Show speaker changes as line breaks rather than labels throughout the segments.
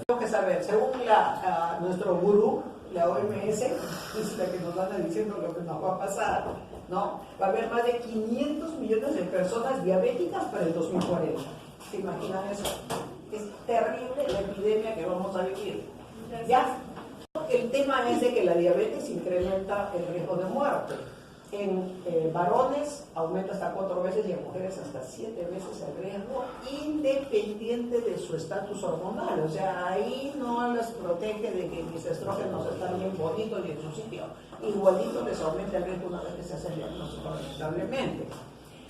Tengo que saber, según nuestro gurú, la OMS, es la que nos anda diciendo lo que nos va a pasar, ¿no? Va a haber más de 500 millones de personas diabéticas para el 2040. ¿Se imaginan eso? Es terrible la epidemia que vamos a vivir. Ya, el tema es de que la diabetes incrementa el riesgo de muerte. En varones aumenta hasta 4 veces y en mujeres hasta 7 veces el riesgo, independiente de su estatus hormonal. O sea, ahí no les protege de que mis estrógenos están bien bonitos y en su sitio. Igualito les aumenta el riesgo una vez que se hace el diagnóstico, lamentablemente.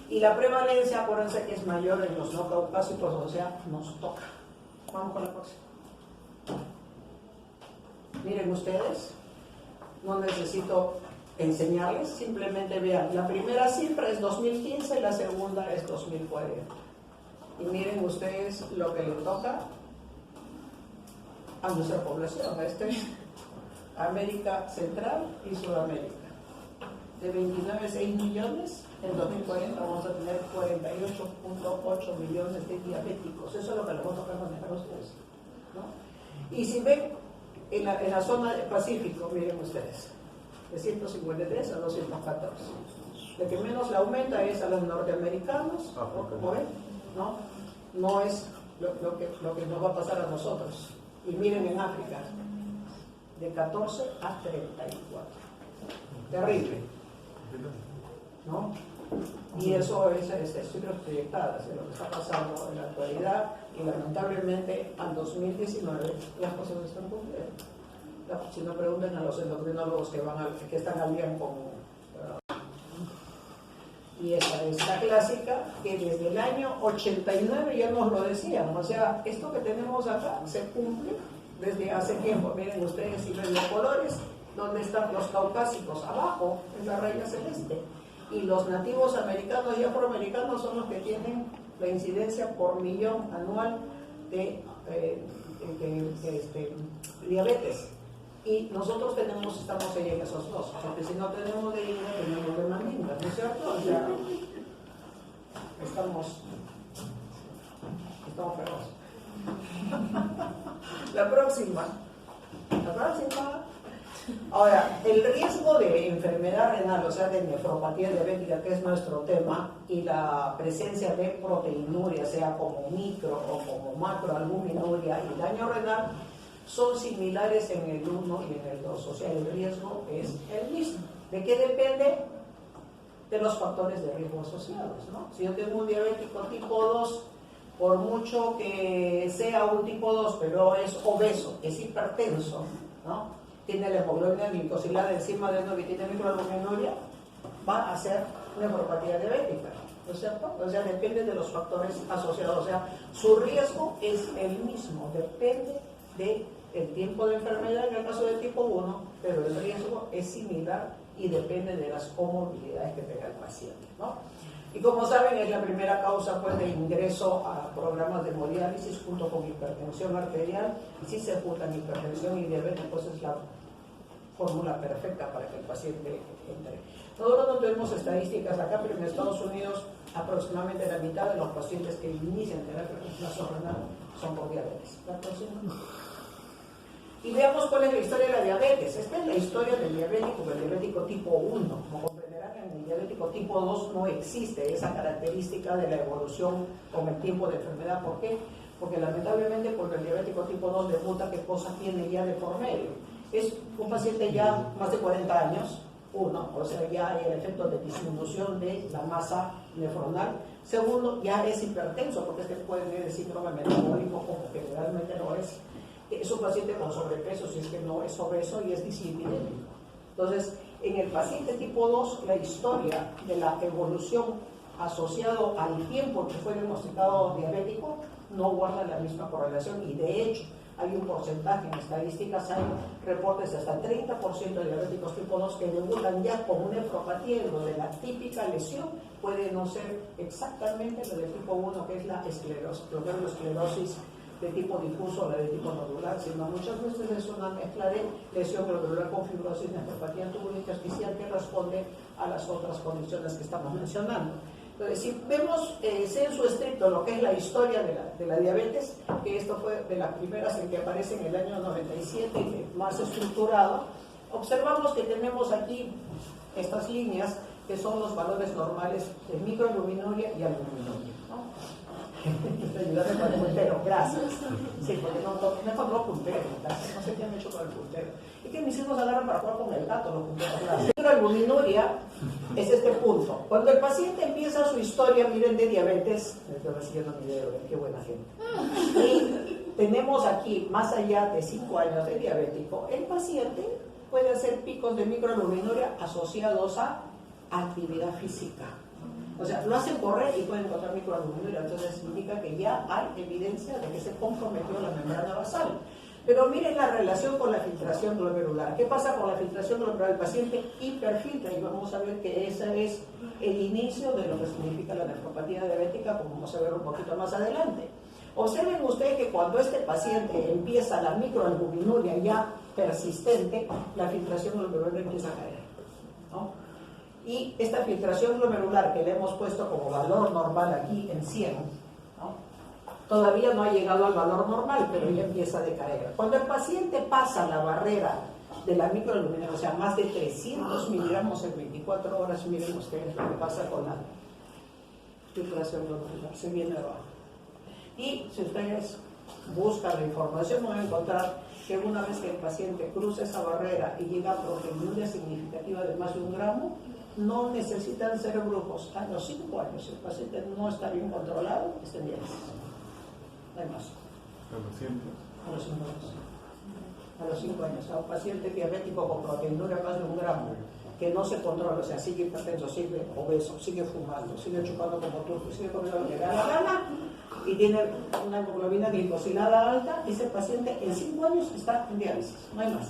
Y la prevalencia, acuérdense que es mayor en los no caucásicos, o sea, nos toca. Vamos con la próxima. Miren ustedes, no necesito enseñarles, simplemente vean, la primera cifra es 2015, la segunda es 2040. Y miren ustedes lo que le toca a nuestra población, América Central y Sudamérica. De 29,6 millones, en 2040 vamos a tener 48,8 millones de diabéticos. Eso es lo que les va a tocar manejar a ustedes, ¿no? Y si ven en la zona del Pacífico, miren ustedes, de 153 a 214. Lo que menos le aumenta es a los norteamericanos, como ven, ¿no? No es lo que nos va a pasar a nosotros. Y miren en África, de 14 a 34. Terrible, ¿no? Y eso es cifras proyectadas de lo que está pasando en la actualidad, y lamentablemente al 2019 las cosas no están cumpliendo. Si no, pregunten a los endocrinólogos que están al día con... Y esta es la clásica que desde el año 89 ya nos lo decían. O sea, esto que tenemos acá se cumple desde hace tiempo. Miren ustedes, si ven los colores, donde están los caucásicos, abajo es la raya celeste. Y los nativos americanos y afroamericanos son los que tienen la incidencia por millón anual de diabetes. Y nosotros estamos ahí en esos dos, porque si no tenemos de INE, tenemos de Mandinga, ¿no es cierto? O sea, estamos feroz. La próxima. Ahora, el riesgo de enfermedad renal, o sea, de nefropatía diabética, que es nuestro tema, y la presencia de proteinuria, sea como micro o como macroalbuminuria y daño renal, son similares en el 1 y en el 2, o sea, el riesgo es el mismo. ¿De qué depende? De los factores de riesgo asociados, ¿no? Si yo tengo un diabético tipo 2, por mucho que sea un tipo 2, pero es obeso, es hipertenso, ¿no? Tiene la hemoglobina glicosilada encima de uno que tiene microalbuminuria, va a ser nefropatía diabética, ¿no es cierto? O sea, depende de los factores asociados, o sea, su riesgo es el mismo, depende del tiempo de enfermedad en el caso del tipo 1, pero el riesgo es similar y depende de las comorbilidades que tenga el paciente, ¿no? Y como saben, es la primera causa pues, de ingreso a programas de hemodiálisis junto con hipertensión arterial, y si se juntan hipertensión y diabetes, pues es la fórmula perfecta para que el paciente entre. Nosotros no tenemos estadísticas acá, pero en Estados Unidos aproximadamente la mitad de los pacientes que inician terapia de reemplazo renal son por diabetes. ¿La próxima? Y veamos cuál es la historia de la diabetes. Esta es la historia del diabético tipo 1. Como comprenderán, en el diabético tipo 2 no existe esa característica de la evolución con el tiempo de enfermedad. ¿Por qué? Porque lamentablemente porque el diabético tipo 2 demuta qué cosa tiene ya de por medio. Es un paciente ya más de 40 años, o sea, ya hay el efecto de disminución de la masa nefronal. Segundo, ya es hipertenso, porque puede tener síndrome metabólico, como generalmente no es. Es un paciente con sobrepeso, si es que no es obeso, y es dislipidémico. Entonces, en el paciente tipo 2, la historia de la evolución asociado al tiempo que fue diagnosticado diabético no guarda la misma correlación, y de hecho hay un porcentaje en estadísticas, hay reportes hasta 30% de diabéticos tipo 2 que debutan ya con una nefropatía, donde la típica lesión puede no ser exactamente la de tipo 1, que es la esclerosis de tipo difuso o la de tipo nodular, sino muchas veces es una mezcla de lesión glomerular con fibrosis, nefropatía tubulino intersticial, que responde a las otras condiciones que estamos mencionando. Entonces, si vemos sensu estricto lo que es la historia de la diabetes, que esto fue de las primeras en que aparece en el año 97 y más estructurado, observamos que tenemos aquí estas líneas que son los valores normales de microalbuminuria y albuminuria, ¿no? Ayúdame con el puntero, gracias. Sí, porque no encontró puntero, gracias. No sé qué han hecho con el puntero. Es que mis hijos agarran para jugar con el gato los punteros. La microalbuminuria es este punto. Cuando el paciente empieza su historia, miren, de diabetes, me estoy siguiendo mi dedo, qué buena gente. Y tenemos aquí, más allá de 5 años de diabético, el paciente puede hacer picos de microalbuminuria asociados a actividad física. O sea, lo hacen correr y pueden encontrar microalbuminuria, entonces indica que ya hay evidencia de que se comprometió la membrana basal. Pero miren la relación con la filtración glomerular. ¿Qué pasa con la filtración glomerular? El paciente hiperfiltra y vamos a ver que ese es el inicio de lo que significa la nefropatía diabética, como vamos a ver un poquito más adelante. Observen ustedes que cuando este paciente empieza la microalbuminuria ya persistente, la filtración glomerular empieza a caer, ¿no? Y esta filtración glomerular que le hemos puesto como valor normal aquí en 100, ¿no? Todavía no ha llegado al valor normal, pero ya empieza a decaer. Cuando el paciente pasa la barrera de la microalbuminuria, o sea, más de 300 miligramos en 24 horas, miren ustedes lo que pasa con la filtración glomerular, se viene abajo. Y si ustedes buscan la información, van a encontrar que una vez que el paciente cruza esa barrera y llega a proteinuria significativa de más de 1 gramo, no necesitan ser grupos. A los 5 años, si el paciente no está bien controlado, estén bien. No hay más. A los 5 años. A los 5 años. A un paciente diabético con proteinuria más de 1 gramo, que no se controla, o sea, sigue hipertenso, sigue obeso, sigue fumando, sigue chupando como turco, sigue comiendo lo que le da la gana, y tiene una hemoglobina glicosilada alta, ese paciente en 5 años está en diálisis, no hay más.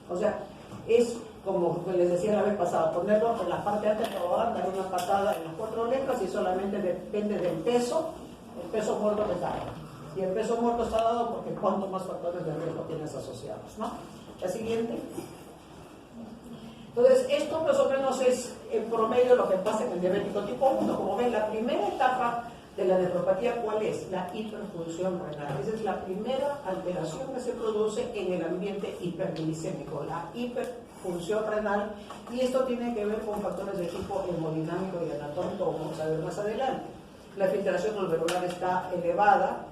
O sea, es como les decía la vez pasada, ponerlo en la parte alta de dar una patada en las 4 letras y solamente depende del peso, el peso muerto que cae. Y el peso muerto está dado porque cuanto más factores de riesgo tienes asociados, ¿no? La siguiente. Entonces, esto más o menos es en promedio lo que pasa en el diabético tipo 1. Como ven, la primera etapa de la nefropatía, ¿cuál es? La hiperfunción renal. Esa es la primera alteración que se produce en el ambiente hiperglicémico, la hiperfunción renal, y esto tiene que ver con factores de tipo hemodinámico y anatómico, como vamos a ver más adelante. La filtración glomerular está elevada,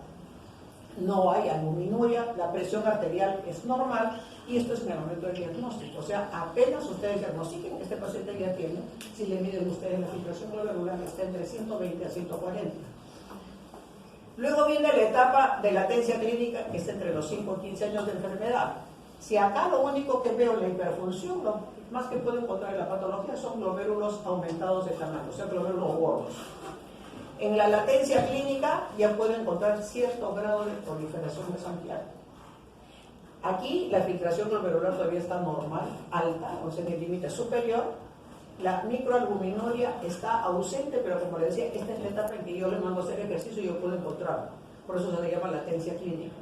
no hay albuminuria, la presión arterial es normal, y esto es en el momento del diagnóstico. O sea, apenas ustedes diagnostiquen que este paciente ya tiene, si le miden ustedes la filtración glomerular, está entre 120 a 140. Luego viene la etapa de latencia clínica, que es entre los 5 y 15 años de enfermedad. Si acá lo único que veo en la hiperfunción, lo más que puedo encontrar en la patología son glomérulos aumentados de tamaño, o sea, glomérulos gordos. En la latencia clínica ya puedo encontrar cierto grado de proliferación mesangial. Aquí la filtración glomerular todavía está normal, alta, o sea, en el límite superior. La microalbuminuria está ausente, pero como les decía, esta es la etapa en que yo le mando a hacer ejercicio y yo puedo encontrarlo. Por eso se le llama latencia clínica.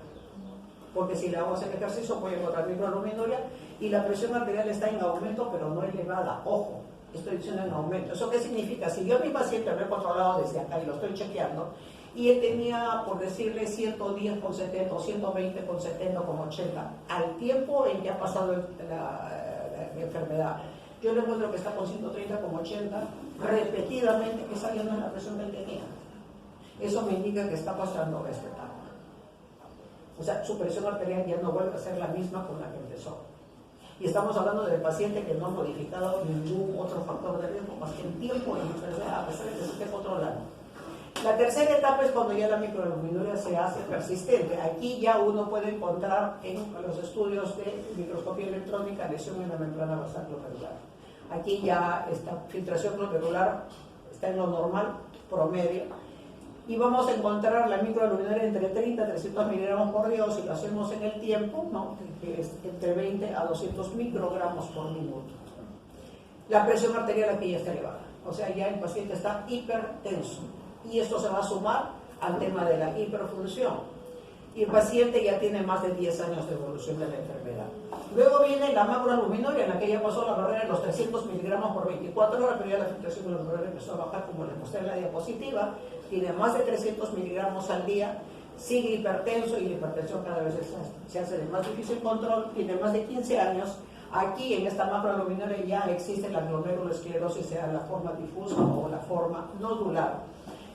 Porque si le hago hacer ejercicio, voy a encontrar microalbuminuria y la presión arterial está en aumento, pero no elevada. Ojo, estoy diciendo en aumento. ¿Eso qué significa? Si yo a mi paciente lo he controlado desde acá y lo estoy chequeando, y él tenía, por decirle, 110 con 70 o 120 con 70 con 80, al tiempo en que ha pasado la enfermedad, yo le encuentro que está con 130 con 80 repetidamente, que esa ya no es la presión que él tenía. Eso me indica que está pasando esta etapa. O sea, su presión arterial ya no vuelve a ser la misma con la que empezó. Y estamos hablando del paciente que no ha modificado ningún otro factor de riesgo más que el tiempo de la enfermedad, a pesar de que se esté controlando. La tercera etapa es cuando ya la microalbuminuria se hace persistente. Aquí ya uno puede encontrar en los estudios de microscopía electrónica lesión en la membrana basal glomerular. Aquí ya esta filtración glomerular está en lo normal, promedio, y vamos a encontrar la microalbuminuria entre 30 a 300 miligramos por día, si lo hacemos en el tiempo, ¿no? Que es entre 20 a 200 microgramos por minuto. La presión arterial aquí ya está elevada, o sea, ya el paciente está hipertenso. Y esto se va a sumar al tema de la hiperfunción. y el paciente ya tiene más de 10 años de evolución de la enfermedad. Luego viene la macroalbuminuria, en la que ya pasó la barrera de los 300 miligramos por 24 horas, pero ya la filtración glomerular empezó a bajar, como les mostré en la diapositiva, tiene más de 300 miligramos al día, sigue hipertenso, y la hipertensión cada vez se hace de más difícil control, tiene más de 15 años. Aquí en esta macroalbuminuria ya existe la glomerulosclerosis, sea la forma difusa o la forma nodular.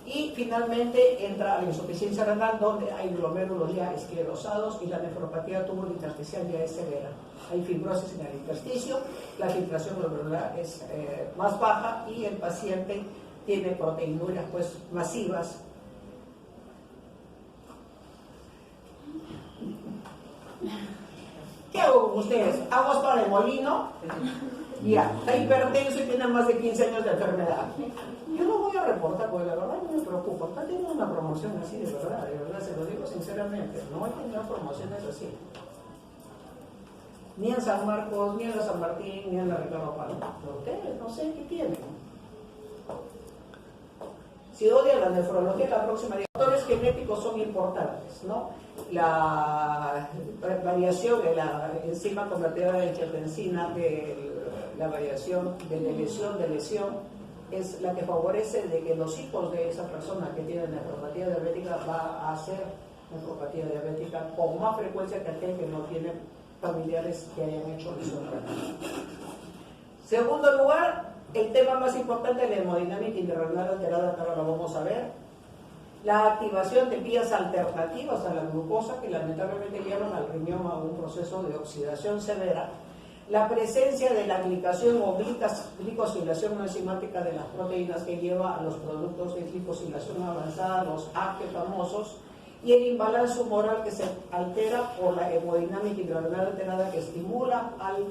Y finalmente entra la insuficiencia renal, donde hay glomérulos ya esclerosados y la nefropatía tubulointersticial ya es severa. Hay fibrosis en el intersticio, la filtración glomerular es más baja y el paciente tiene proteinurias pues masivas. ¿Qué hago con ustedes? Aguas para el molino. Ya, está hipertenso y tiene más de 15 años de enfermedad. Yo no voy a reportar, porque la verdad no me preocupa. Acá tengo una promoción así, de verdad, se lo digo sinceramente. No he tenido promociones así. Ni en San Marcos, ni en la San Martín, ni en la Ricardo Palma. Pero ustedes, no sé qué tienen. Si odian la nefrología, la próxima día. Los factores genéticos son importantes, ¿no? La variación de la enzima convertida en angiotensina, la variación de lesión, es la que favorece de que los hijos de esa persona que tiene nefropatía diabética va a hacer nefropatía diabética con más frecuencia que aquel que no tiene familiares que hayan hecho lesión renal. Segundo lugar, el tema más importante de la hemodinámica intrarrenal alterada, que ahora lo vamos a ver, la activación de vías alternativas a la glucosa que lamentablemente llevan al riñón a un proceso de oxidación severa, la presencia de la glicación o glicosilación no enzimática de las proteínas que lleva a los productos de glicosilación avanzada, los ACE famosos, y el imbalance humoral que se altera por la hemodinámica intrarrenal alterada, que estimula al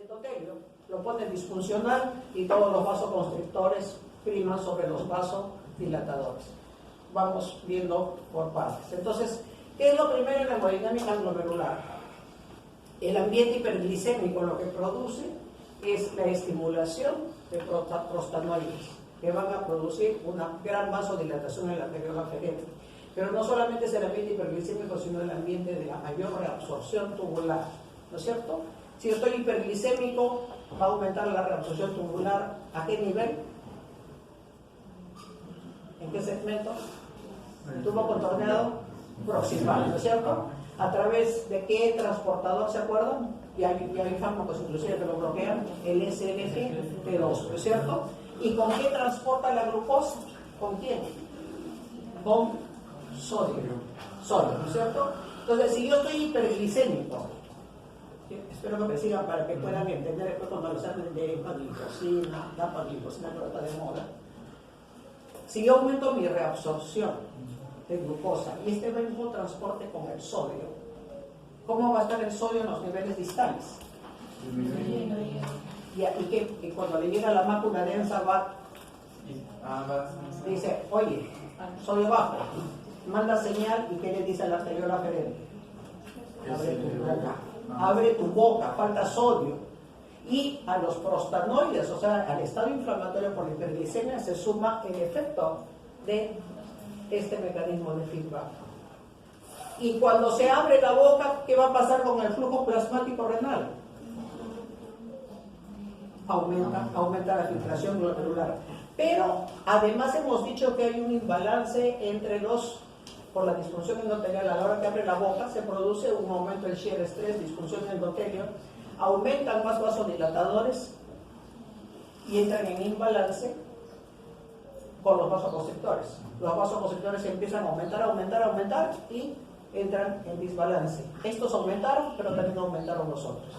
endotelio, lo pone disfuncional y todos los vasoconstrictores priman sobre los vasodilatadores. Vamos viendo por partes. Entonces, ¿qué es lo primero en la hemodinámica glomerular? El ambiente hiperglicémico lo que produce es la estimulación de prostanoides, que van a producir una gran vasodilatación en la arteriola aferente. Pero no solamente es el ambiente hiperglicémico, sino el ambiente de la mayor reabsorción tubular, ¿no es cierto? Si yo estoy hiperglicémico, va a aumentar la reabsorción tubular. ¿A qué nivel? ¿En qué segmento? El tubo contorneado proximal, ¿no es cierto? ¿A través de qué transportador, se acuerdan? Y hay fármacos inclusive que lo bloquean, el SNGT2, ¿no es cierto? ¿Y con qué transporta la glucosa? ¿Con quién? Con sodio, ¿no es cierto? Entonces, si yo estoy hiperglicémico, espero que me sigan para que puedan entender esto cuando los hablen de empaglifosina, la empaglifosina que está de moda. Si yo aumento mi reabsorción de glucosa y este mismo transporte con el sodio, ¿cómo va a estar el sodio en los niveles distales? Y cuando le llega la mácula densa dice, oye, sodio bajo, manda señal, y ¿qué le dice a la arteriola aferente? Abre tu boca, falta sodio. Y a los prostanoides, o sea, al estado inflamatorio por hiperglicemia, se suma el efecto de este mecanismo de feedback. Y cuando se abre la boca, ¿qué va a pasar con el flujo plasmático renal? Aumenta la filtración glomerular. Pero además hemos dicho que hay un imbalance entre por la disfunción endotelial. A la hora que abre la boca se produce un aumento del shear stress, disfunción endotelio, aumentan más vasodilatadores y entran en imbalance con los vasoconstrictores. Los vasoconstrictores empiezan a aumentar y entran en desbalance. Estos aumentaron, pero también aumentaron los otros.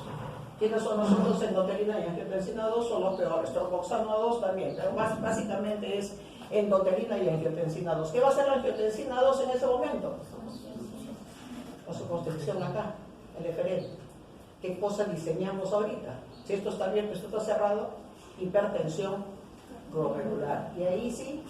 ¿Quiénes son los otros? Endotelina y angiotensina 2 son los peores. Tromboxano 2 también, pero básicamente es endotelina y angiotensina 2. ¿Qué va a hacer la angiotensina 2 en ese momento? Vasoconstricción acá, el eferente. ¿Qué cosa diseñamos ahorita? Si esto está abierto, esto está cerrado, hipertensión glomerular. Y ahí sí,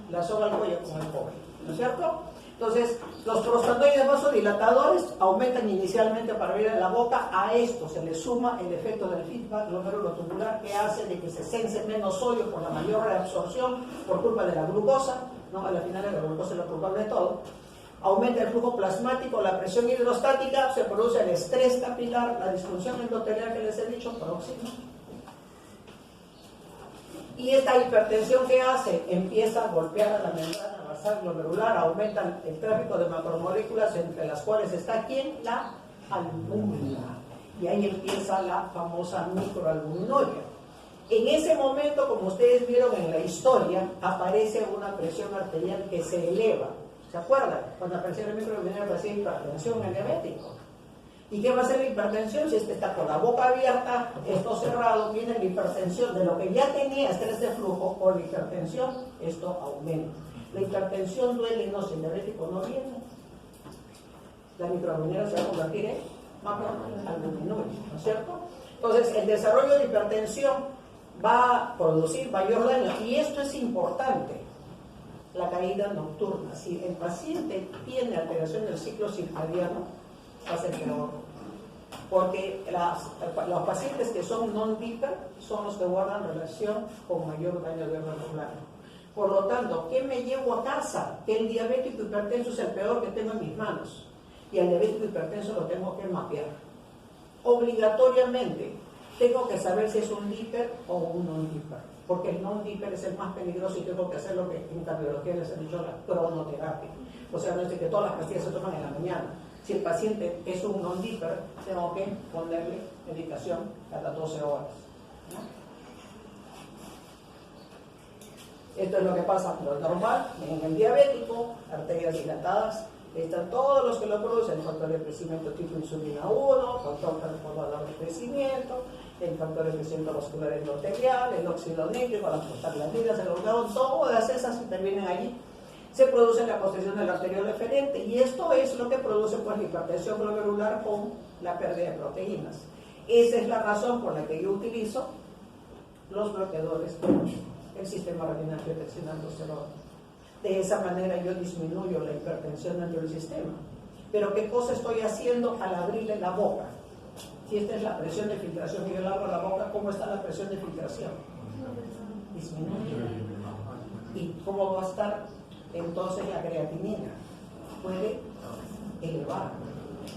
la soga al cuello con el pobre, ¿no es cierto? Entonces, los prostanoides vasodilatadores aumentan inicialmente para abrir la boca. A esto se le suma el efecto del feedback glomerulotubular, que hace de que se sense menos sodio por la mayor reabsorción por culpa de la glucosa, ¿no? A la final la glucosa es la culpable de todo. Aumenta el flujo plasmático, la presión hidrostática, se produce el estrés capilar, la disfunción endotelial que les he dicho, próxima. Y esta hipertensión, ¿qué hace? Empieza a golpear a la membrana basal glomerular, aumenta el tráfico de macromoléculas, entre las cuales está ¿quién? La albúmina. Y ahí empieza la famosa microalbuminuria. En ese momento, como ustedes vieron en la historia, aparece una presión arterial que se eleva. ¿Se acuerdan? Cuando apareció la microalbuminuria aparecía hipertensión en el diabético. ¿Y qué va a hacer la hipertensión? Si este está con la boca abierta, esto cerrado, viene la hipertensión de lo que ya tenía estrés de flujo por la hipertensión, esto aumenta. La hipertensión duele, no, si el diabético no viene, la microalbuminuria se va a convertir en macroalbuminuria, ¿no es cierto? Entonces, el desarrollo de hipertensión va a producir mayor daño, y esto es importante, la caída nocturna. Si el paciente tiene alteración del ciclo circadiano, va a ser peor, porque los pacientes que son non-diper son los que guardan relación con mayor daño neuronal. Por lo tanto, ¿qué me llevo a casa? Que el diabético hipertenso es el peor que tengo en mis manos, y al diabético hipertenso lo tengo que mapear. Obligatoriamente tengo que saber si es un diper o un non-diper, porque el non-diper es el más peligroso y tengo que hacer lo que en cardiología les he dicho, la cronoterapia. O sea, no es de que todas las pastillas se toman en la mañana. Si el paciente es un non-diper, tengo que ponerle medicación cada 12 horas, ¿no? Esto es lo que pasa, lo normal, en el diabético, arterias dilatadas, están todos los que lo producen: el factor de crecimiento tipo insulina 1, factor transformador de crecimiento, el factor de crecimiento vascular endotelial, el óxido nítrico, las prostaglandinas, el hormón, todas esas intervienen allí. Se produce la construcción del arteriol deferente, y esto es lo que produce pues la hipertensión glomerular con la pérdida de proteínas. Esa es la razón por la que yo utilizo los bloqueadores del sistema renina-angiotensina-aldosterona. De esa manera yo disminuyo la hipertensión dentro del sistema. Pero ¿qué cosa estoy haciendo al abrirle la boca? Si esta es la presión de filtración y yo le abro la boca, ¿cómo está la presión de filtración? Disminuye. ¿Y cómo va a estar entonces la creatinina? Puede elevar.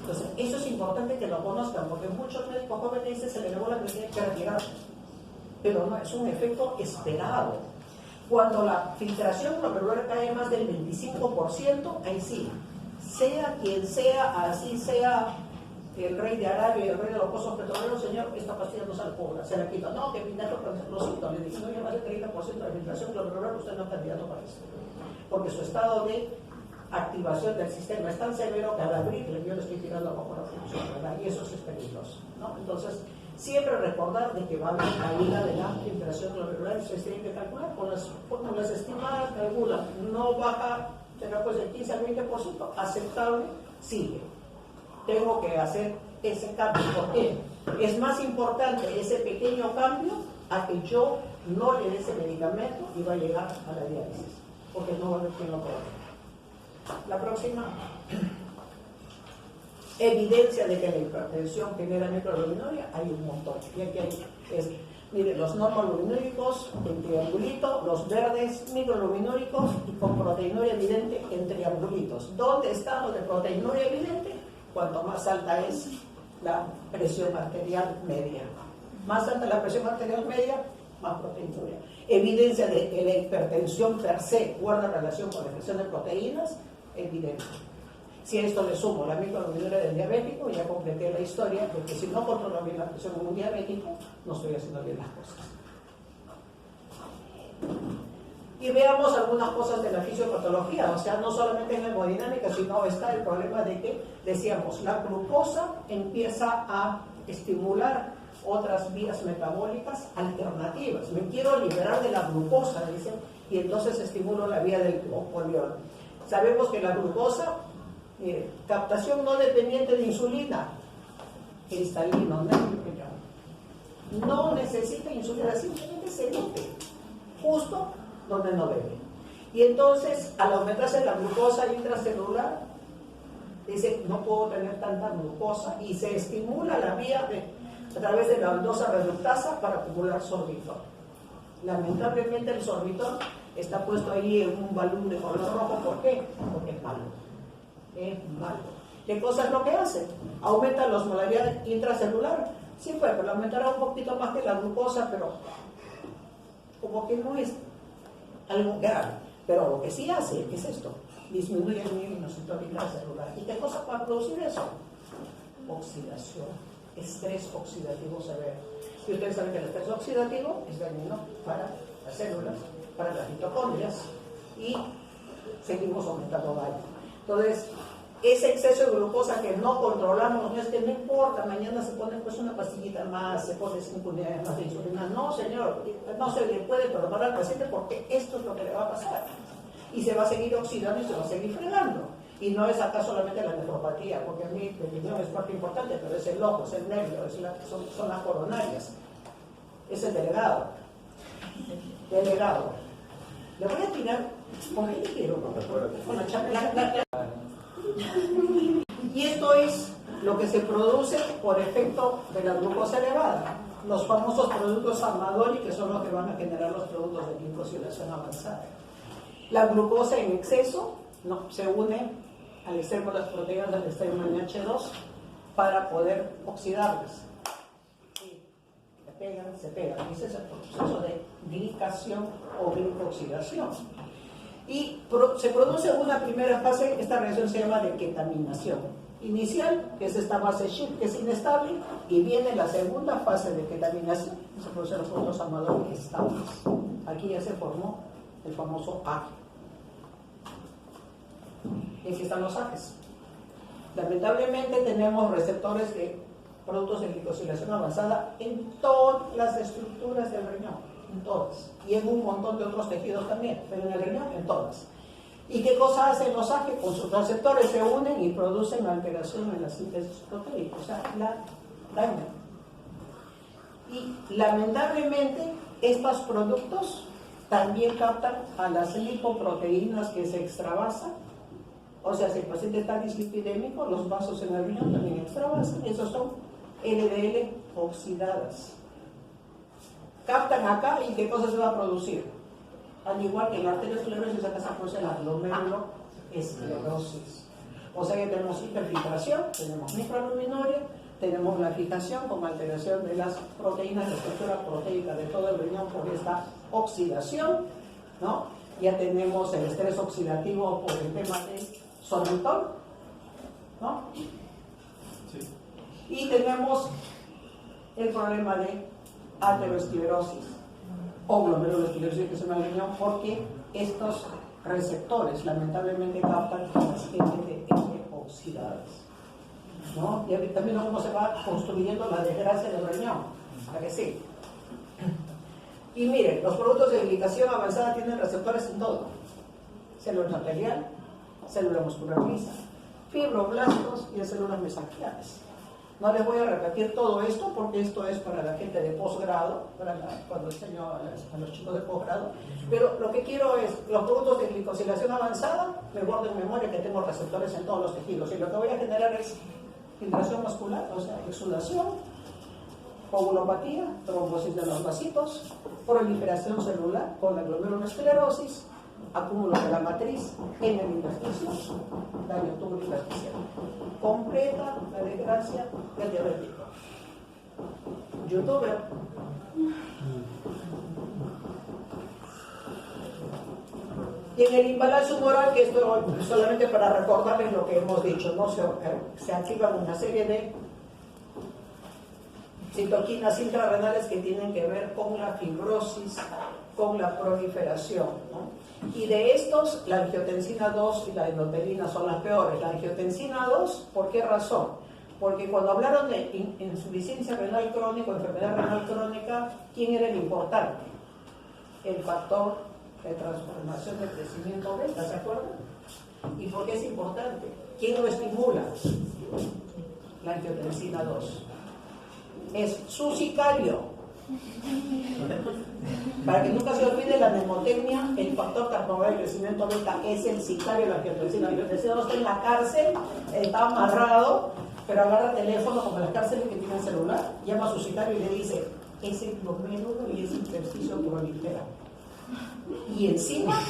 Entonces, eso es importante que lo conozcan, porque muchos médicos jóvenes dicen se le elevó la creatinina, hay que retirar. Pero no, es un efecto esperado. Cuando la filtración glomerular cae más del 25%, ahí sí, sea quien sea, así sea el rey de Arabia y el rey de los pozos petroleros, señor, esta pastilla no se la cobra, se la quita. No, que pintarlo con los síntomas. Le dicen, no, ya más del 30% de filtración glomerular, usted no es candidato para eso. Porque su estado de activación del sistema es tan severo que al abrirle yo le estoy tirando abajo la función, ¿verdad? Y eso es peligroso, ¿no? Entonces, siempre recordar de que va a haber caída de la filtración glomerular, y ustedes tienen que calcular con las estimadas, calculan, no baja, será pues del 15 al 20%, aceptable, sigue. Tengo que hacer ese cambio. ¿Por qué? Es más importante ese pequeño cambio a que yo no le dé ese medicamento y va a llegar a la diálisis, porque no va a haber quien lo pueda. La próxima. Evidencia de que la hipertensión genera microalbuminuria, hay un montón. Y aquí hay, miren, los normoalbuminúricos en triangulito, los verdes microalbuminúricos y con proteinuria evidente en triangulitos. ¿Dónde está lo de proteinuria evidente? Cuanto más alta es la presión arterial media. Más alta la presión arterial media, más proteinuria. Evidencia de que la hipertensión per se guarda relación con la expresión de proteínas, evidente. Si a esto le sumo la microalbuminuria del diabético, ya completé la historia, porque si no controlo bien la presión en un diabético, no estoy haciendo bien las cosas. Y veamos algunas cosas de la fisiopatología, o sea, no solamente en la hemodinámica, sino está el problema de que, decíamos, la glucosa empieza a estimular otras vías metabólicas alternativas. Me quiero liberar de la glucosa, dicen, y entonces estimulo la vía del glucoleón. Sabemos que la glucosa, captación no dependiente de insulina, cristalino, no necesita insulina, simplemente se mete justo donde no debe. Y entonces, al aumentarse la glucosa intracelular, dice, no puedo tener tanta glucosa, y se estimula la vía a través de la aldosa reductasa para acumular sorbitol. Lamentablemente el sorbitol está puesto ahí en un balón de color rojo. ¿Por qué? Porque es malo. Es malo. ¿Qué cosa es lo que hace? Aumenta la osmolaridad intracelular. Sí, pero aumentará un poquito más que la glucosa, pero como que no es algo grave. Pero lo que sí hace, ¿qué es esto? Disminuye el nivel inositol intracelular. ¿Y qué cosa va a producir eso? Oxidación, estrés oxidativo severo. Y ustedes saben que el estrés oxidativo es dañino para las células, para las mitocondrias, y seguimos aumentando daño. Entonces, ese exceso de glucosa que no controlamos, no es que no importa, mañana se pone pues una pastillita más, se pone 5 unidades más de insulina. No, señor, no se le puede perdonar al paciente porque esto es lo que le va a pasar. Y se va a seguir oxidando y se va a seguir fregando. Y no es acá solamente la nefropatía, porque a mí el riñón es parte importante, pero es el ojo, es el nervio, son las coronarias, es el delegado. Le voy a tirar, ¿con qué le quiero? Con la chapa. Y esto es lo que se produce por efecto de la glucosa elevada. Los famosos productos Amadori, que son los que van a generar los productos de glicosilación avanzada. La glucosa en exceso se une al extremo de las proteínas del extremo NH2 para poder oxidarlas. Y se pegan. Ese es el proceso de glicación o glicooxidación. Y se produce una primera fase, esta reacción se llama de ketaminación inicial, que es esta base SHIP, que es inestable, y viene la segunda fase de ketaminación, se producen los productos Amadori estables. Aquí ya se formó el famoso AGE. Y aquí están los AGEs. Lamentablemente tenemos receptores de productos de glicosilación avanzada en todas las estructuras del riñón, en todas, y en un montón de otros tejidos también, pero en el riñón en todas. ¿Y qué cosa hacen los AGE? Con sus receptores se unen y producen alteración en la síntesis proteica, o sea, la dañan. Y lamentablemente estos productos también captan a las lipoproteínas que se extravasan. O sea, si el paciente está dislipidémico, los vasos en el riñón también extravasan. Esos son LDL oxidadas. Captan acá y ¿qué cosa se va a producir? Al igual que en la arteriosclerosis, acá se produce la glomeruloesclerosis. O sea que tenemos hiperfiltración, tenemos microalbuminuria, tenemos la fijación con alteración de las proteínas, de la estructura proteica de todo el riñón por esta oxidación, ¿no? Ya tenemos el estrés oxidativo por el tema de sorbitol, ¿no? Sí. Y tenemos el problema de aterosclerosis o glomerulosclerosis que se llama el riñón, porque estos receptores lamentablemente captan las NTL oxidadas, ¿no? Y también cómo se va construyendo la desgracia del riñón, ¿a que sí? Y miren, los productos de glicación avanzada tienen receptores en todo: célula arterial, célula muscular lisa, fibroblastos y células mesangiales. No les voy a repetir todo esto porque esto es para la gente de posgrado, cuando enseño a los chicos de posgrado, pero lo que quiero es, los productos de glicosilación avanzada, me guardo en memoria que tengo receptores en todos los tejidos, y lo que voy a generar es filtración vascular, o sea, exudación, coagulopatía, trombosis de los vasitos, proliferación celular con la glomerulosclerosis, acúmulo de la matriz en el intersticio, daño tubular intersticial. Completa la desgracia del diabético. Youtuber. Y en el imbalance humoral, que esto solamente para recordarles lo que hemos dicho, ¿no? Se activan una serie de citoquinas intrarrenales que tienen que ver con la fibrosis, con la proliferación, ¿no? Y de estos, la angiotensina 2 y la endotelina son las peores. La angiotensina 2, ¿por qué razón? Porque cuando hablaron de insuficiencia renal crónica o enfermedad renal crónica, ¿quién era el importante? El factor de transformación de crecimiento beta, ¿se acuerdan? ¿Y por qué es importante? ¿Quién lo estimula? La angiotensina 2. Es su sicario. Para que nunca se olvide, la mnemotecnia, el factor transformador de crecimiento beta es el sicario de la angiotensina. La angiotensina no está en la cárcel, está amarrado, pero agarra teléfono como las cárceles que tienen celular, llama a su sicario y le dice: ese glomérulo y ese intersticio prolifera. Y encima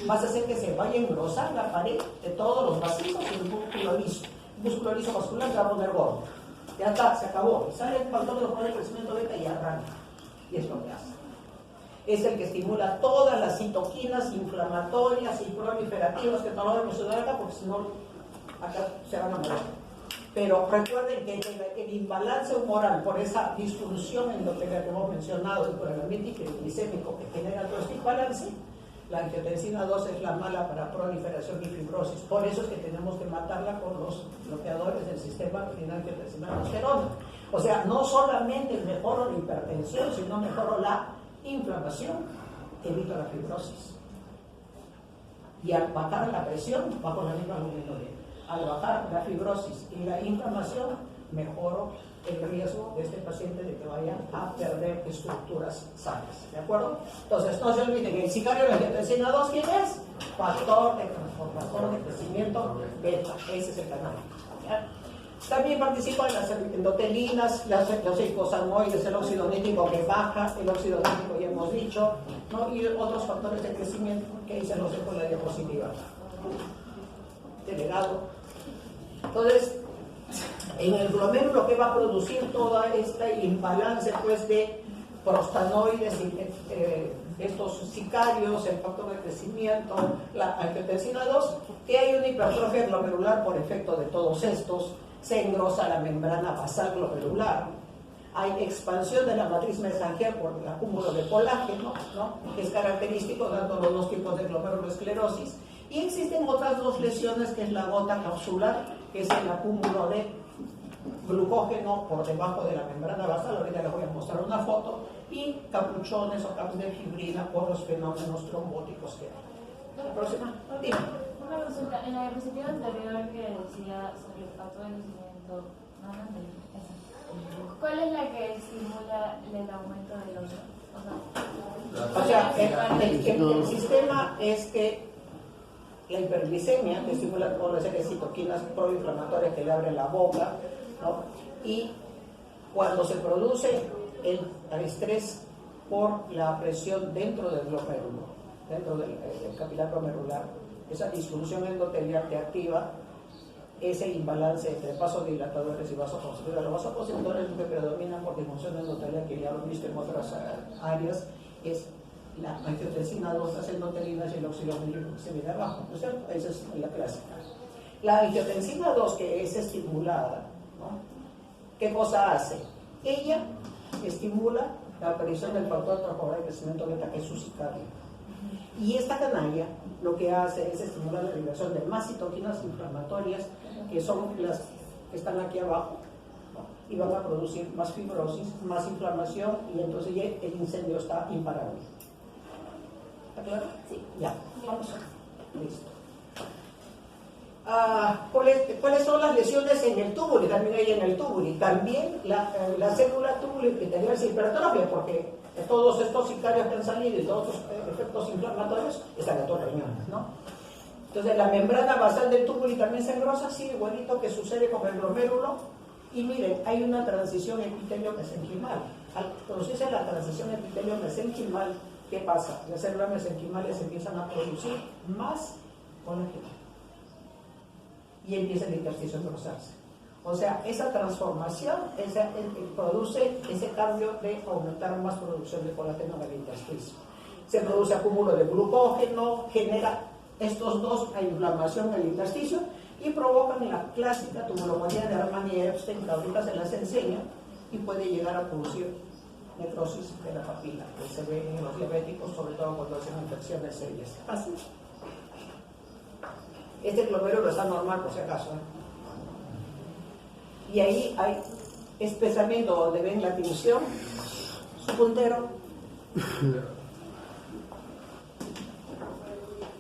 vas a hacer que se vaya a engrosar la pared de todos los vacíos y el músculo liso. El músculo liso vascular se va a poner gordo. Ya está, se acabó. Y sale el factor de hormona de crecimiento beta y arranca. Y es lo que hace. Es el que estimula todas las citoquinas inflamatorias y proliferativas que no lo voy a mencionar acá porque si no, acá se van a morir. Pero recuerden que el imbalance humoral por esa disfunción endotelial que hemos mencionado y por el ambiente hiperglicémico que genera todo este imbalance, la angiotensina 2 es la mala para proliferación y fibrosis. Por eso es que tenemos que matarla con los bloqueadores del sistema renina-angiotensina-aldosterona. O sea, no solamente mejoro la hipertensión, sino mejoro la inflamación, evito la fibrosis. Y al bajar la presión, bajo la misma albuminuria. Al bajar la fibrosis y la inflamación, mejoro el riesgo de este paciente de que vaya a perder estructuras sanas. ¿De acuerdo? Entonces, no se olviden que el sicario de la angiotensina 2, ¿quién es? Factor de crecimiento beta. Ese es el canal. ¿Ya? También participa en las endotelinas, los eicosanoides, el óxido nítrico que baja, el óxido nítrico ya hemos dicho, ¿no? Y otros factores de crecimiento que ahí se los dejo en la diapositiva. Delegado. Entonces, en el glomérulo que va a producir toda esta imbalance pues, de prostanoides, estos sicarios, el factor de crecimiento, la angiotensina 2, que hay una hipertrofia glomerular por efecto de todos estos, se engrosa la membrana basal glomerular, hay expansión de la matriz mesangial por el acúmulo de colágeno, ¿no? Que es característico dando los dos tipos de glomerulosclerosis, y existen otras dos lesiones que es la gota capsular, que es el acúmulo de glucógeno por debajo de la membrana basal, ahorita les voy a mostrar una foto, y capuchones o caps de fibrina por los fenómenos trombóticos que hay. La próxima, dime.
Una consulta, en la diapositiva anterior que decía sobre el factor de crecimiento, no la entendí, esa. ¿Cuál es la que estimula el aumento del otro?
O sea, el sistema es que la hiperglicemia, que estimula todas las citoquinas proinflamatorias que le abren la boca, ¿no? Y cuando se produce el estrés por la presión dentro del glomérulo, dentro del capilar glomerular, esa disfunción endotelial que activa ese imbalance entre vasodilatadores y vasoconstrictores. Los vasoconstrictores que predominan por disfunción endotelial, que ya lo han visto en otras áreas, es la angiotensina 2, las endotelinas y el óxido nítrico que se viene abajo, ¿no es cierto? Esa es la clásica. La angiotensina 2, que es estimulada, ¿no? ¿Qué cosa hace? Ella estimula la aparición del factor transformador de crecimiento beta, que es su sicario. Y esta canalla lo que hace es estimular la liberación de más citoquinas inflamatorias, que son las que están aquí abajo, ¿no? Y van a producir más fibrosis, más inflamación, y entonces ya el incendio está imparable. ¿Está claro? Sí. Ya, vamos. Listo. ¿Cuáles son las lesiones en el túbulo? También hay en el túbulo. También la célula túbulo epitelial se hipertrofia, porque todos estos sicarios que han salido y todos estos efectos inflamatorios están en todos los riñones, ¿no? Entonces la membrana basal del túbulo también se engrosa, así igualito que sucede con el glomérulo. Y miren, hay una transición epitelio-mesenquimal. Al producirse la transición epitelio-mesenquimal, ¿qué pasa? Las células mesenquimales empiezan a producir más colágeno y empieza el intersticio a engrosarse. O sea, esa transformación produce ese cambio de aumentar más producción de colágeno en el intersticio. Se produce acúmulo de glucógeno, genera estos dos, la inflamación en el intersticio, y provocan la clásica tubulomonía de Armani y Epstein, que ahorita se las enseña, y puede llegar a producir necrosis de la papila, que se ve en los diabéticos, sobre todo cuando hacen infecciones serias. Así. Este glomérulo está normal, por si acaso, ¿eh? Y ahí hay espesamiento, donde ven la tinción, su puntero.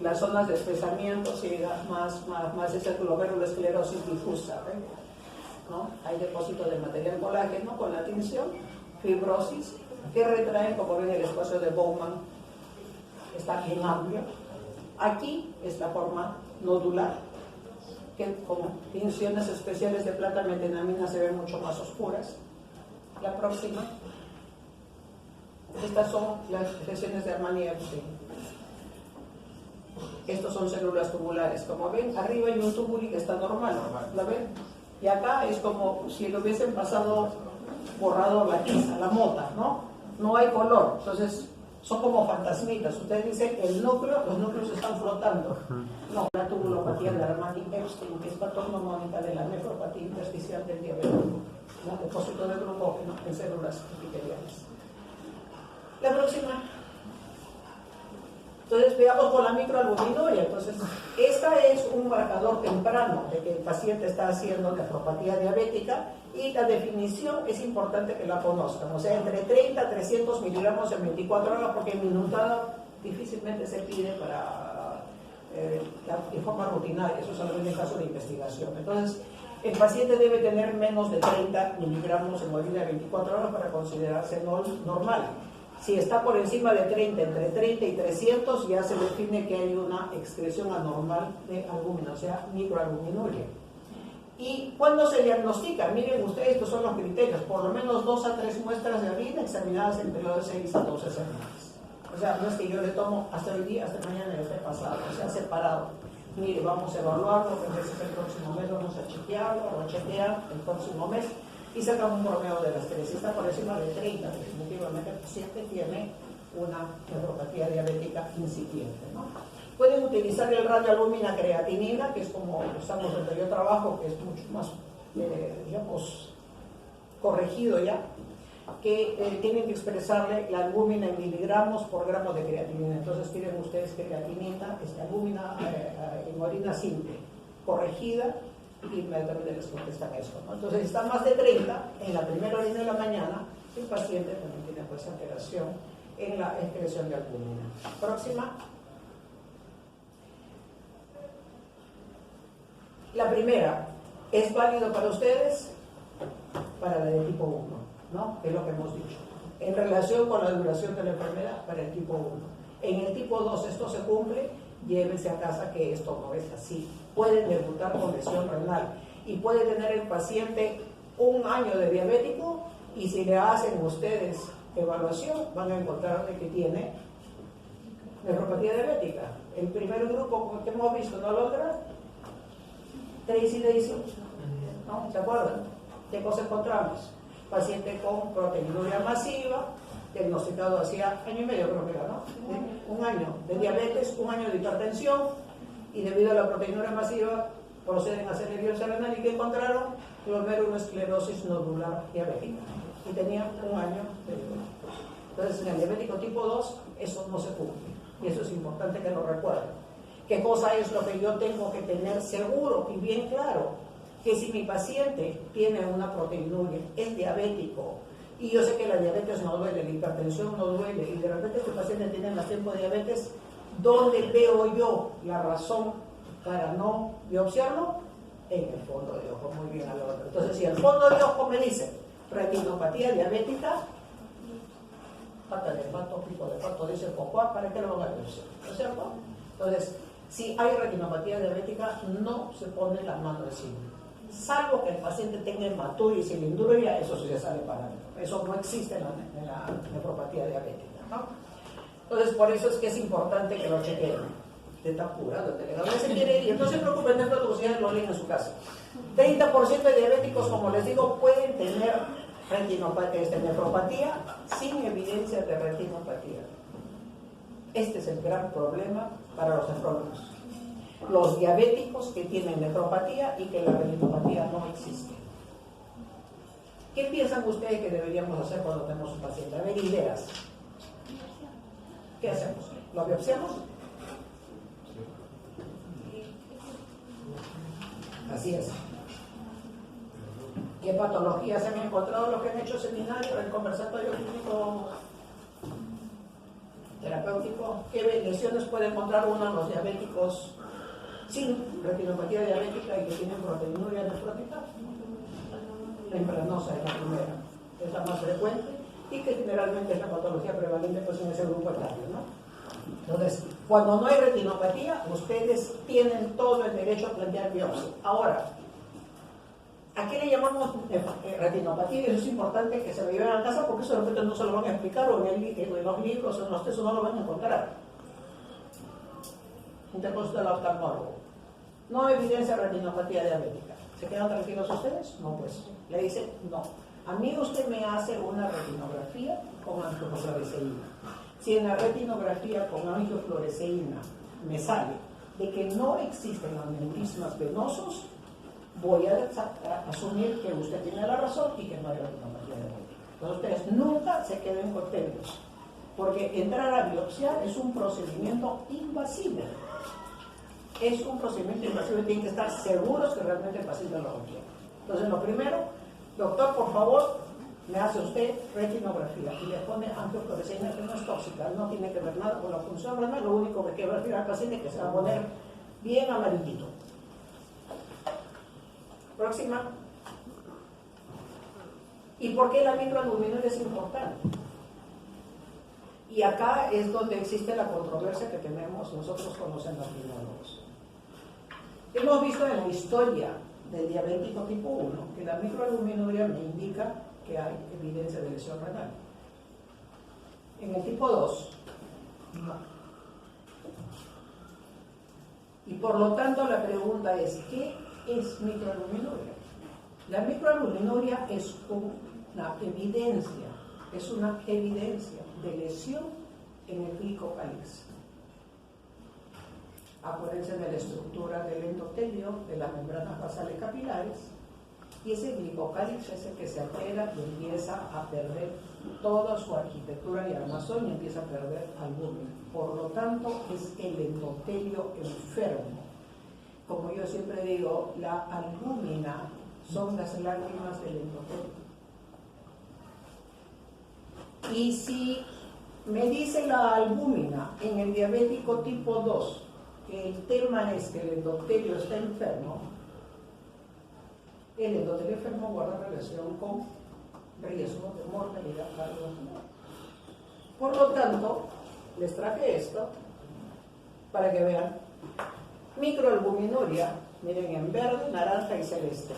Las zonas de espesamiento, si más esa glomerulosclerosis difusa, ¿ven? ¿No? Hay depósito de material colágeno con la tinción, fibrosis, que retraen, como ven, el espacio de Bowman, está bien amplio. Aquí es la forma nodular, que con tinciones especiales de plata metenamina se ven mucho más oscuras. La próxima. Estas son las lesiones de Armani Epstein. Estos son células tubulares. Como ven, arriba hay un túbulo que está normal. ¿La ven? Y acá es como si le hubiesen pasado borrado la tiza, la mota, ¿no? No hay color. Entonces, son como fantasmitas. Ustedes dicen que los núcleos están flotando. No, la tubulopatía de Armani-Epstein, que es patognomónica de la nefropatía intersticial del diabético, ¿no? Depósito de glucógeno en células epiteliales. La próxima. Entonces, veamos con la microalbuminuria. Entonces, esta es un marcador temprano de que el paciente está haciendo nefropatía diabética y la definición es importante que la conozcan. O sea, entre 30 a 300 miligramos en 24 horas, porque minutada difícilmente se pide para de forma rutinaria, eso solamente en caso de investigación. Entonces, el paciente debe tener menos de 30 miligramos en orina de 24 horas para considerarse normal. Si está por encima de 30, entre 30 y 300, ya se define que hay una excreción anormal de albúmina, o sea, microalbuminuria. ¿Y cuándo se diagnostica? Miren ustedes, estos son los criterios, por lo menos 2 a 3 muestras de orina examinadas en periodo de 6 a 12 semanas. O sea, no es que yo le tomo hasta el día, hasta mañana y hasta pasado, o sea, separado. Mire, vamos a evaluarlo, a veces el próximo mes vamos a chequearlo, o a chequear el próximo mes, y sacamos un promedio de las 3. Si está por encima de 30, definitivamente el paciente tiene una nefropatía diabética incipiente, ¿no? Pueden utilizar el radioalbúmina creatinina, que es como usamos donde yo trabajo, que es mucho más, digamos, corregido ya, que tienen que expresarle la albúmina en miligramos por gramo de creatinina. Entonces piden ustedes creatinina, albúmina en orina simple, corregida, y inmediatamente les contestan eso, ¿no? Entonces, si está más de 30 en la primera orina de la mañana, el paciente también tiene pues alteración en la excreción de albúmina. Próxima. La primera, ¿es válido para ustedes? Para la de tipo 1, ¿no? Es lo que hemos dicho. En relación con la duración de la enfermedad, para el tipo 1. En el tipo 2 esto se cumple, llévense a casa que esto no es así. Pueden debutar con lesión renal y puede tener el paciente 1 año de diabético, y si le hacen ustedes evaluación van a encontrar que tiene nefropatía diabética. El primer grupo que hemos visto, ¿no, Londra? Daisy, ¿no? ¿Se acuerdan? ¿Qué cosa encontramos? Paciente con proteinuria masiva, diagnosticado hacía 1 año y medio, creo que era, ¿no? 1 año de diabetes, 1 año de hipertensión, y debido a la proteinuria masiva proceden a hacerle biopsia renal, y que encontraron glomerulosclerosis nodular diabética, y tenía 1 año de diabetes. Entonces, en el diabético tipo 2 eso no se cumple, y eso es importante que lo recuerden. ¿Qué cosa es lo que yo tengo que tener seguro y bien claro? Que si mi paciente tiene una proteinuria, es diabético, y yo sé que la diabetes no duele, la hipertensión no duele, y de repente este paciente tiene más tiempo de diabetes, ¿dónde veo yo la razón para no biopsiarlo? En el fondo de ojo, muy bien a la otra. Entonces, si el fondo de ojo me dice retinopatía diabética, pata de pato, pico de pato, dice Cocoa, ¿para qué lo van a biopsiar? ¿No es cierto? Entonces, si hay retinopatía diabética, no se pone la mano encima. Salvo que el paciente tenga hematuria y cilinduria, eso sí se sale parámetro. Eso no existe en la nefropatía diabética, ¿no? Entonces, por eso es que es importante que lo chequeen. Te está apurado, el delegado se quiere ir. No se preocupen, no es lo leen en su casa. 30% de diabéticos, como les digo, pueden tener nefropatía sin evidencia de retinopatía. Este es el gran problema para los nefrólogos. Los diabéticos que tienen nefropatía y que la retinopatía no existe. ¿Qué piensan ustedes que deberíamos hacer cuando tenemos un paciente? A ver, ideas. ¿Qué hacemos? ¿Lo biopsiamos? Así es. ¿Qué patologías han encontrado los que han hecho seminario, el conversatorio clínico terapéutico? ¿Qué lesiones puede encontrar uno en los diabéticos sin retinopatía diabética y que tienen proteinuria nefrótica? Membranosa es la primera, es la más frecuente y que generalmente es la patología prevalente pues, en ese grupo etario, ¿no? Entonces, cuando no hay retinopatía, ustedes tienen todo el derecho a plantear biopsia. Ahora, ¿a qué le llamamos retinopatía? Y eso es importante que se lo lleven a casa, porque eso de repente no se lo van a explicar, o en los libros o en los textos no lo van a encontrar. interconsulta al oftalmólogo. No evidencia retinopatía diabética. ¿Se quedan tranquilos ustedes? No, pues. Le dice, no. A mí usted me hace una retinografía con angiofluoresceína. Si en la retinografía con angiofluoresceína me sale de que no existen aneurismas venosos, voy a asumir que usted tiene la razón y que no hay retinopatía diabética. Entonces ustedes nunca se queden contentos, porque entrar a biopsiar es un procedimiento invasivo. Es un procedimiento invasivo y tienen que estar seguros que realmente el paciente lo requiere. Entonces lo primero, doctor, por favor, me hace usted retinografía y le pone angiofluoresceína que no es tóxica, no tiene que ver nada con la función renal, lo único que quiere decir al paciente es que se va a poner bien amarillito. Próxima. ¿Y por qué la microalbuminuria es importante? Y acá es donde existe la controversia que tenemos nosotros con los endocrinólogos. Hemos visto en la historia del diabético tipo 1 que la microalbuminuria me indica que hay evidencia de lesión renal. En el tipo 2, no. Y por lo tanto la pregunta es, ¿qué es microalbuminuria? La microalbuminuria es una evidencia de lesión en el glicocálix. Acuérdense de la estructura del endotelio, de las membranas basales capilares, y ese glicocálix es el que se altera y empieza a perder toda su arquitectura y armazón y empieza a perder albúmina. Por lo tanto, es el endotelio enfermo. Como yo siempre digo, la albúmina son las lágrimas del endotelio. Y si me dice la albúmina en el diabético tipo 2, que el tema es que el endotelio está enfermo, el endotelio enfermo guarda relación con riesgo de mortalidad cardiovascular. Por lo tanto, les traje esto para que vean microalbuminuria, miren, en verde, naranja y celeste.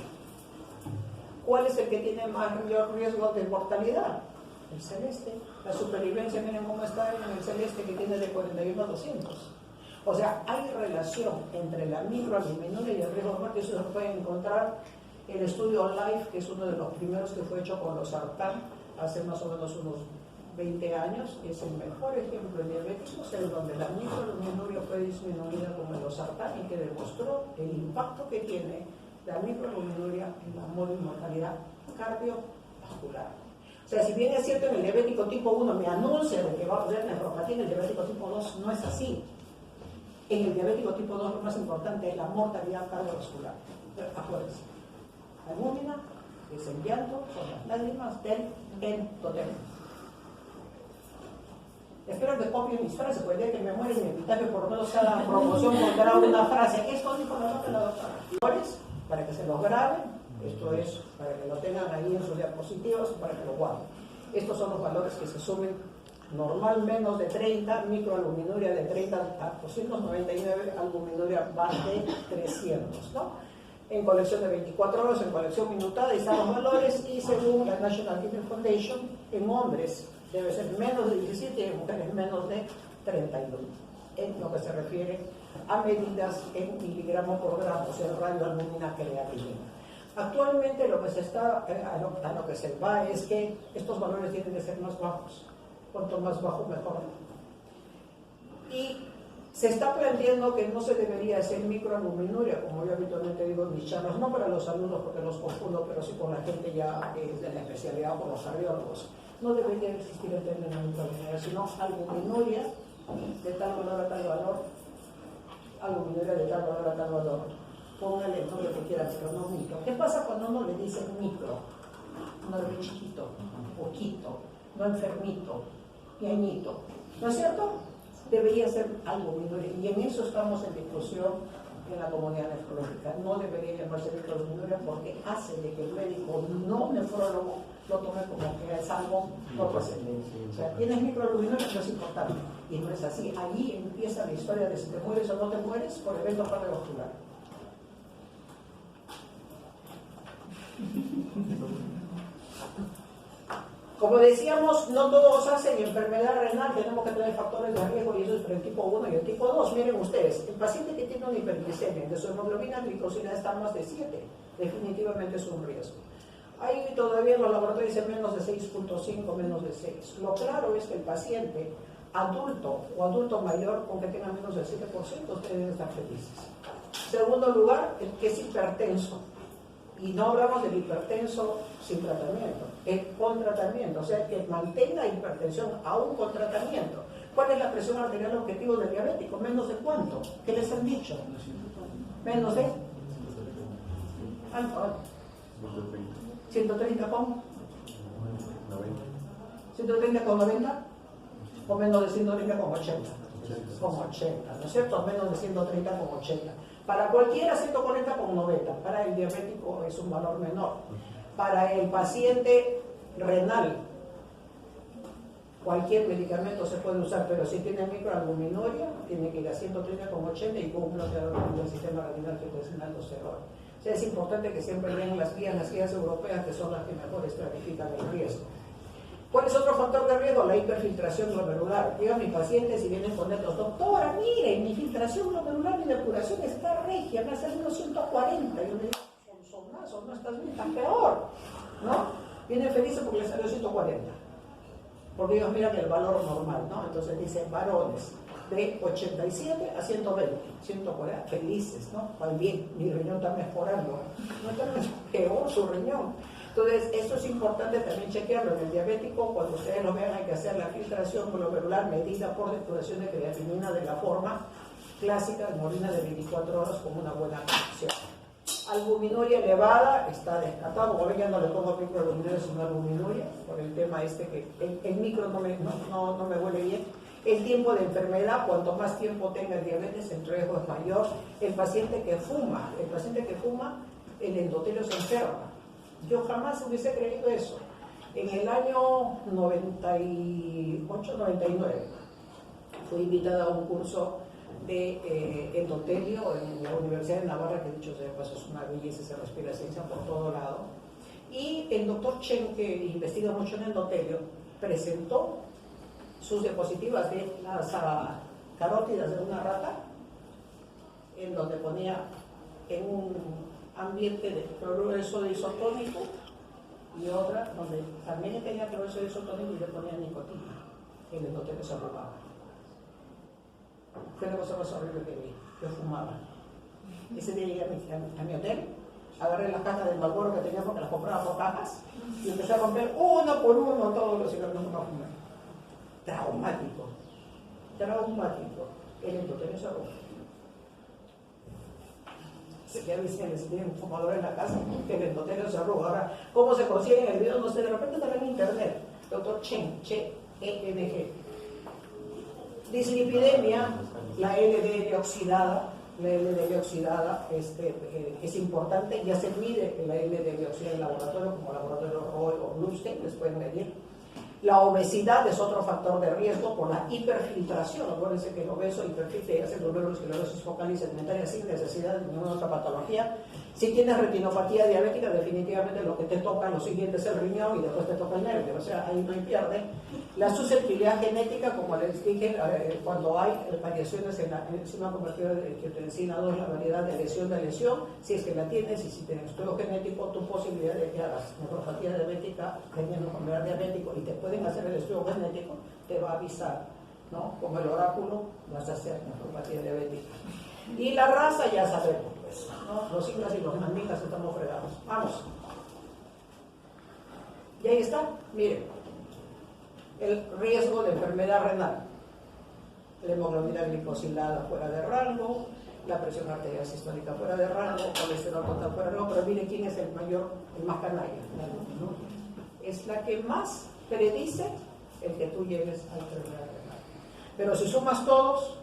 ¿Cuál es el que tiene mayor riesgo de mortalidad? El celeste. La supervivencia, miren cómo está en el celeste, que tiene de 41 a 200. O sea, hay relación entre la microalbuminuria y el riesgo de muerte. Eso se puede encontrar en el estudio LIFE, que es uno de los primeros que fue hecho con los sartán hace más o menos unos 20 años. Es el mejor ejemplo de diabetes, en donde la microalbuminuria fue disminuida con el losartán y que demostró el impacto que tiene la microalbuminuria en la mortalidad cardiovascular. O sea, si bien es cierto en el diabético tipo 1 me anuncia de que va a haber nefropatía, en el diabético tipo 2 no es así. En el diabético tipo 2 lo más importante es la mortalidad cardiovascular. Acuérdense, la albúmina es el llanto con las lágrimas del endotelio. Espero que copien mis frases, porque el día que me muere en mi epitafio, por lo menos cada promoción pondrá una frase. Esto dijo la doctora Flores, para que se los graben. Esto es para que lo tengan ahí en sus diapositivas, para que lo guarden. Estos son los valores que se sumen normal menos de 30, microalbuminuria de 30 a 299, albuminuria más de 300, ¿no? En colección de 24 horas, en colección minutada, y están los valores, y según la National Kidney Foundation, en hombres debe ser menos de 17 y en mujeres menos de 31, en lo que se refiere a medidas en miligramos por gramo, o sea, radioalbumina creatinina. Actualmente lo que se está, a lo que se va es que estos valores tienen que ser más bajos. Cuanto más bajo, mejor. Y se está planteando que no se debería hacer microalbuminuria, como yo habitualmente digo en mis charlas, no para los alumnos porque los confundo, pero sí con la gente ya de la especialidad, con los cardiólogos. No debería existir el término microalbuminuria, sino albuminuria de tal valor a tal valor, albuminuria de tal valor a tal valor. Póngale el nombre que quiera, pero no micro. ¿Qué pasa cuando uno le dice micro? Uno le dice chiquito, poquito, no enfermito, piañito. ¿No es cierto? Debería ser albuminuria. Y en eso estamos en discusión en la comunidad nefrológica. No debería llamarse microalbuminuria porque hace de que el médico no nefrólogo lo tome como que es algo no trascendente. O sea, tienes microalbuminuria, no es importante. Y no es así. Allí empieza la historia de si te mueres o no te mueres por evento cardiovascular. Como Como decíamos, no todos hacen enfermedad renal, tenemos que tener factores de riesgo y eso es para el tipo 1 y el tipo 2. Miren ustedes, el paciente que tiene una hiperglicemia, que su hemoglobina glicosilada está más de 7, definitivamente es un riesgo. Ahí todavía los laboratorios dicen menos de 6.5, menos de 6. Lo claro es que el paciente adulto o adulto mayor con que tenga menos del 7%, ustedes deben estar felices. Segundo lugar, el que es hipertenso. Y no hablamos del hipertenso sin tratamiento, es con tratamiento, o sea, que mantenga hipertensión aún con tratamiento. ¿Cuál es la presión arterial objetivo del diabético? ¿Menos de cuánto? ¿Qué les han dicho? ¿Menos de? ¿Alto? 130 con 130 con 90 o menos de 130 con 80 con 80, ¿no es cierto? Menos de 130 con 80. Para cualquiera 140 con 90, para el diabético es un valor menor. Para el paciente renal, cualquier medicamento se puede usar, pero si tiene microalbuminuria, tiene que ir a 130 con 80 y con un bloqueador del sistema renal angiotensina 2 O sea, es importante que siempre vean las guías europeas, que son las que mejor estratifican el riesgo. ¿Cuál es otro factor de riesgo? La hiperfiltración glomerular. Llegan mis pacientes y vienen con estos: doctora, mire, mi filtración glomerular y depuración está regia, me ha salido 140. Yo le digo, sonsonazo, no estás bien, está peor, ¿no? Vienen felices porque les salió 140. Porque ellos miran el valor normal, ¿no? Entonces dicen varones de 87 a 120, 140, felices, ¿no? Pues bien, mi riñón está mejorando, no está peor su riñón. Entonces, esto es importante también chequearlo. En el diabético, cuando ustedes lo vean, hay que hacer la filtración glomerular medida por depuración de creatinina de la forma clásica en orina de 24 horas con una buena acción. Albuminuria elevada está descartado. Como ven, ya no le pongo microalbuminuria, sino albuminuria, por el tema este que el micro no me huele bien. El tiempo de enfermedad, cuanto más tiempo tenga el diabetes, el riesgo es mayor. El paciente que fuma, el endotelio se enferma. Yo jamás hubiese creído eso. En el año 98-99 fui invitada a un curso de endotelio en la Universidad de Navarra, que dicho sea de paso es una belleza, se respira ciencia por todo lado. Y el doctor Chen, que investiga mucho en endotelio, presentó sus diapositivas de las carótidas de una rata, en donde ponía en un ambiente de cloruro de sodio isotónico y otra donde también tenía cloruro de sodio isotónico y le ponía nicotina. El endotelio se arrugaba. Fue la cosa más horrible que vi. Yo fumaba. Ese día llegué a mi hotel, agarré las cajas del Marlboro que tenía porque las compraba por cajas y empecé a romper uno por uno todos los cigarros que fumé. Traumático. El endotelio se arrugaba. Ya dicen, si tienen un fumador en la casa, que el endotelio se arruga. Ahora, ¿cómo se consigue en el video? No sé, de repente está en internet. Doctor Chen, Che-E-N-G. Dislipidemia, la LDL oxidada. La LDL oxidada es importante, ya se mide la LDL oxidada en el laboratorio, como laboratorio Roy o Bluestein, les pueden medir. La obesidad es otro factor de riesgo por la hiperfiltración. Acuérdense que el obeso hiperfiltra y hace glomerulosclerosis focal y sedimentaria sin necesidad de ninguna otra patología. Si tienes retinopatía diabética, definitivamente lo que te toca, lo siguiente es el riñón y después te toca el nervio. O sea, ahí no hay pierde. La susceptibilidad genética, como les dije, cuando hay variaciones en la enzima convertida de angiotensina 2, la variedad de lesión, si es que la tienes y si tienes estudio genético, tu posibilidad de que hagas nefropatía diabética, teniendo enfermedad diabético y te pueden hacer el estudio genético, te va a avisar, ¿no? Como el oráculo, vas a hacer nefropatía diabética. Y la raza ya sabemos, pues, ¿no? Los incas y los mandingas estamos fregados. Vamos. Y ahí está, miren, el riesgo de enfermedad renal. La hemoglobina glicosilada fuera de rango, la presión arterial sistólica fuera de rango, colesterol total fuera de rango, pero miren quién es el más canalla, la albuminuria. Es la que más predice el que tú llegues a la enfermedad renal. Pero si sumas todos,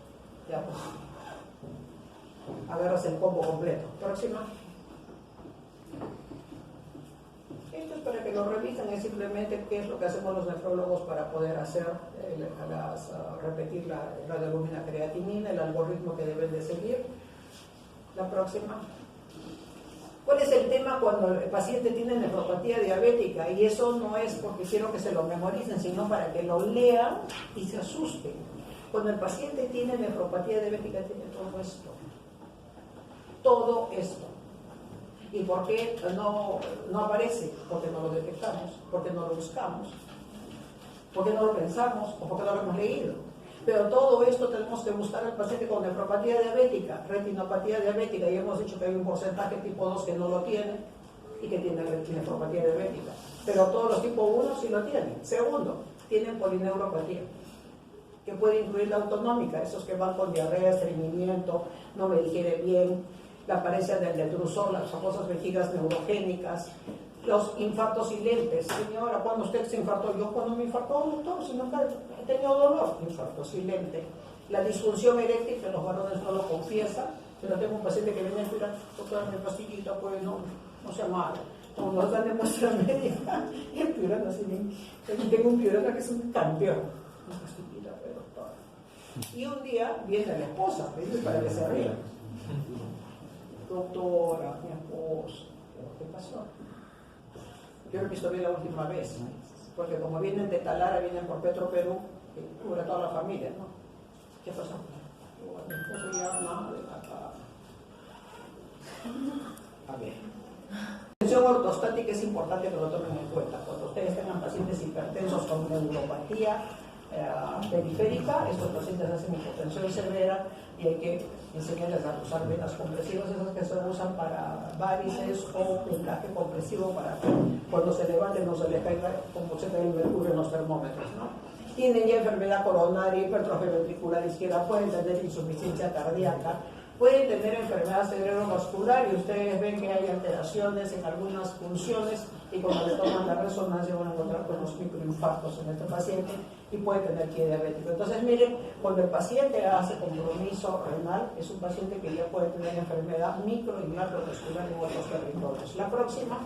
ya pues, agarras el combo completo. Próxima. Esto es para que lo revisen, es simplemente qué es lo que hacemos los nefrólogos para poder hacer, repetir la radioalbumina creatinina, el algoritmo que deben de seguir. La próxima. ¿Cuál es el tema? tema cuando el paciente tiene nefropatía diabética, y eso no es porque quiero que se lo memoricen, sino para que lo lean y se asusten. Cuando el paciente tiene nefropatía diabética, tiene todo esto. Todo esto. ¿Y por qué no aparece? Porque no lo detectamos, porque no lo buscamos, porque no lo pensamos o porque no lo hemos leído. Pero todo esto tenemos que buscar al paciente con nefropatía diabética, retinopatía diabética, y hemos dicho que hay un porcentaje tipo 2 que no lo tiene y que tiene nefropatía diabética. Pero todos los tipo 1 sí lo tienen. Segundo, tienen polineuropatía, que puede incluir la autonómica, esos que van con diarrea, estreñimiento, no me digiere bien, la apariencia del detrusor, las famosas vejigas neurogénicas, los infartos silentes. Señora, ¿cuándo usted se infartó? Yo cuando me infartó, doctor, si nunca he tenido dolor. Infarto silente. La disfunción eréctil, que los varones no lo confiesan, pero tengo un paciente que viene a decir, doctora, mi pastillita, pues no sea mala. Como nos dan de muestra médica, y el Piurana, tengo un Piurana que es un campeón. Una pastillita, pues, doctora. Y un día viene la esposa, ¿ves? Para que se ría. Doctora, mi esposa, ¿qué pasó? Yo lo he visto bien la última vez, porque como vienen de Talara, vienen por Petro Perú, que cubre a toda la familia, ¿no? ¿Qué pasó? Mi esposo ya nada de acá. A ver. La tensión ortostática es importante que lo tomen en cuenta. Cuando ustedes tengan pacientes hipertensos con neuropatía periférica, estos pacientes hacen hipotensión severa y hay que enseñarles a usar venas compresivas, esas que se usan para varices o vendaje compresivo para que cuando se levante no se le caiga como se cae el mercurio en los termómetros, ¿no? Tienen ya enfermedad coronaria, hipertrofia ventricular izquierda, pueden tener insuficiencia cardíaca, pueden tener enfermedad cerebrovascular y ustedes ven que hay alteraciones en algunas funciones y cuando le toman la resonancia van a encontrar con los microinfartos en este paciente y puede tener pie diabético. Entonces miren, cuando el paciente hace compromiso renal, es un paciente que ya puede tener enfermedad micro y macrovascular en otros territorios. La próxima.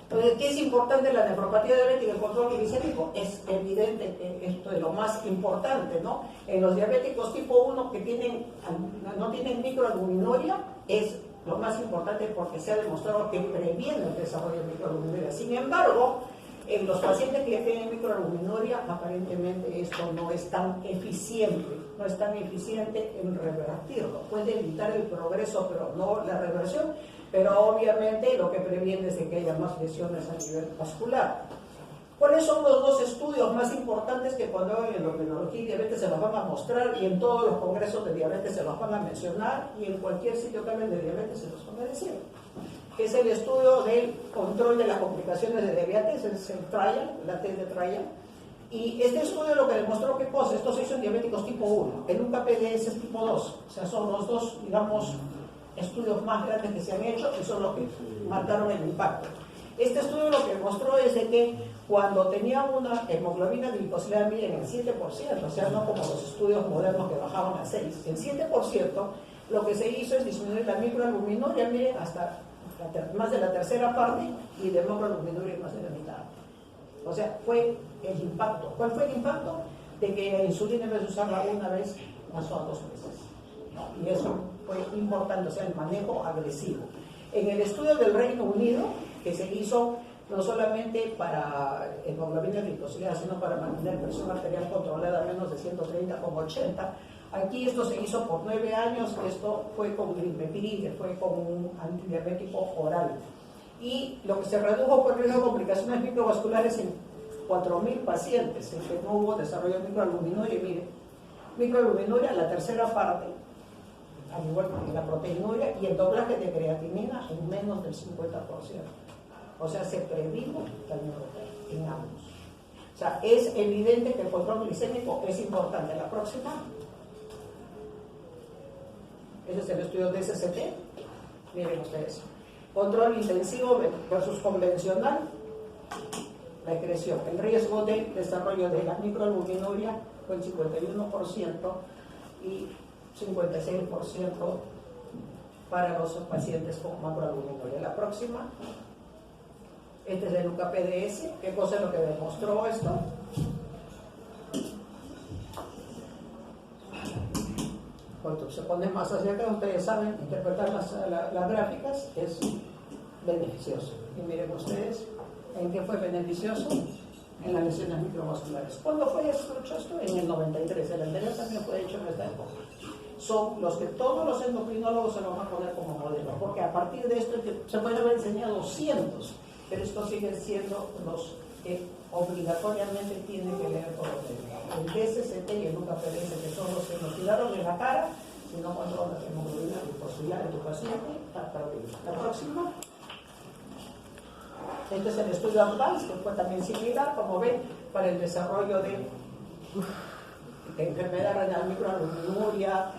Entonces, ¿qué es importante la nefropatía diabética? El control glicémico. Es evidente que esto es lo más importante, ¿no? En los diabéticos tipo 1 que no tienen microalbuminuria, es lo más importante porque se ha demostrado que previene el desarrollo de microalbuminuria. Sin embargo, en los pacientes que tienen microalbuminuria, aparentemente esto no es tan eficiente, en revertirlo. Puede evitar el progreso, pero no la reversión, pero obviamente lo que previene es de que haya más lesiones a nivel vascular. ¿Cuáles son los dos estudios más importantes que cuando hagan endocrinología y diabetes se los van a mostrar y en todos los congresos de diabetes se los van a mencionar y en cualquier sitio que hablen de diabetes se los van a decir? Es el estudio del control de las complicaciones de diabetes, es el trial, la T de trial. Y este estudio lo que demostró qué cosa, esto se hizo en diabéticos tipo 1, el UKPDS es tipo 2, o sea, son los dos, digamos, estudios más grandes que se han hecho y son los que marcaron el impacto. Este estudio lo que mostró es de que cuando tenía una hemoglobina glicosilada, miren, el 7%, o sea, no como los estudios modernos que bajaban a 6%, el 7% lo que se hizo es disminuir la microalbuminuria, miren, hasta más de la tercera parte y de microalbuminuria más de la mitad. O sea, fue el impacto. ¿Cuál fue el impacto? De que la insulina en vez de usarla una vez, pasó a 2 veces. ¿No? Y eso fue importante, o sea, el manejo agresivo. En el estudio del Reino Unido, que se hizo no solamente para hemoglobina glicosilada, sino para mantener presión arterial controlada a menos de 130,80, aquí esto se hizo por 9 años, esto fue con glimepiride, que fue con un antidiabético oral. Y lo que se redujo fue el riesgo de complicaciones microvasculares en 4.000 pacientes, en que no hubo desarrollo de microalbuminuria. Y mire, microalbuminuria, la tercera parte, al igual que la proteinuria, y el doblaje de creatinina en menos del 50%. O sea, se previno la neuropatía en ambos. O sea, es evidente que el control glicémico es importante. La próxima. Ese es el estudio de SCT. Miren ustedes. Control intensivo versus convencional. La excreción. El riesgo de desarrollo de la microalbuminuria fue el 51% y 56% para los pacientes con macroalbuminuria. La próxima. Este es el UKPDS. ¿Qué cosa es lo que demostró esto? cuando se pone más hacia acá, ustedes saben, interpretar las gráficas es beneficioso. Y miren ustedes, ¿en qué fue beneficioso? En las lesiones microvasculares. ¿Cuándo fue hecho esto? En el 93. El anterior también fue hecho en esta época. Son los que todos los endocrinólogos se lo van a poner como modelo, porque a partir de esto se pueden haber enseñado cientos, pero estos siguen siendo los que obligatoriamente tienen que leer todo el DSCT y el UKPDS, que son los que nos tiraron en la cara, si no controlan la hemoglobina glucosilar en tu paciente, está perdido. La próxima. Este es el estudio Advance, que fue también similar, como ven, para el desarrollo de enfermedad renal, microalbuminuria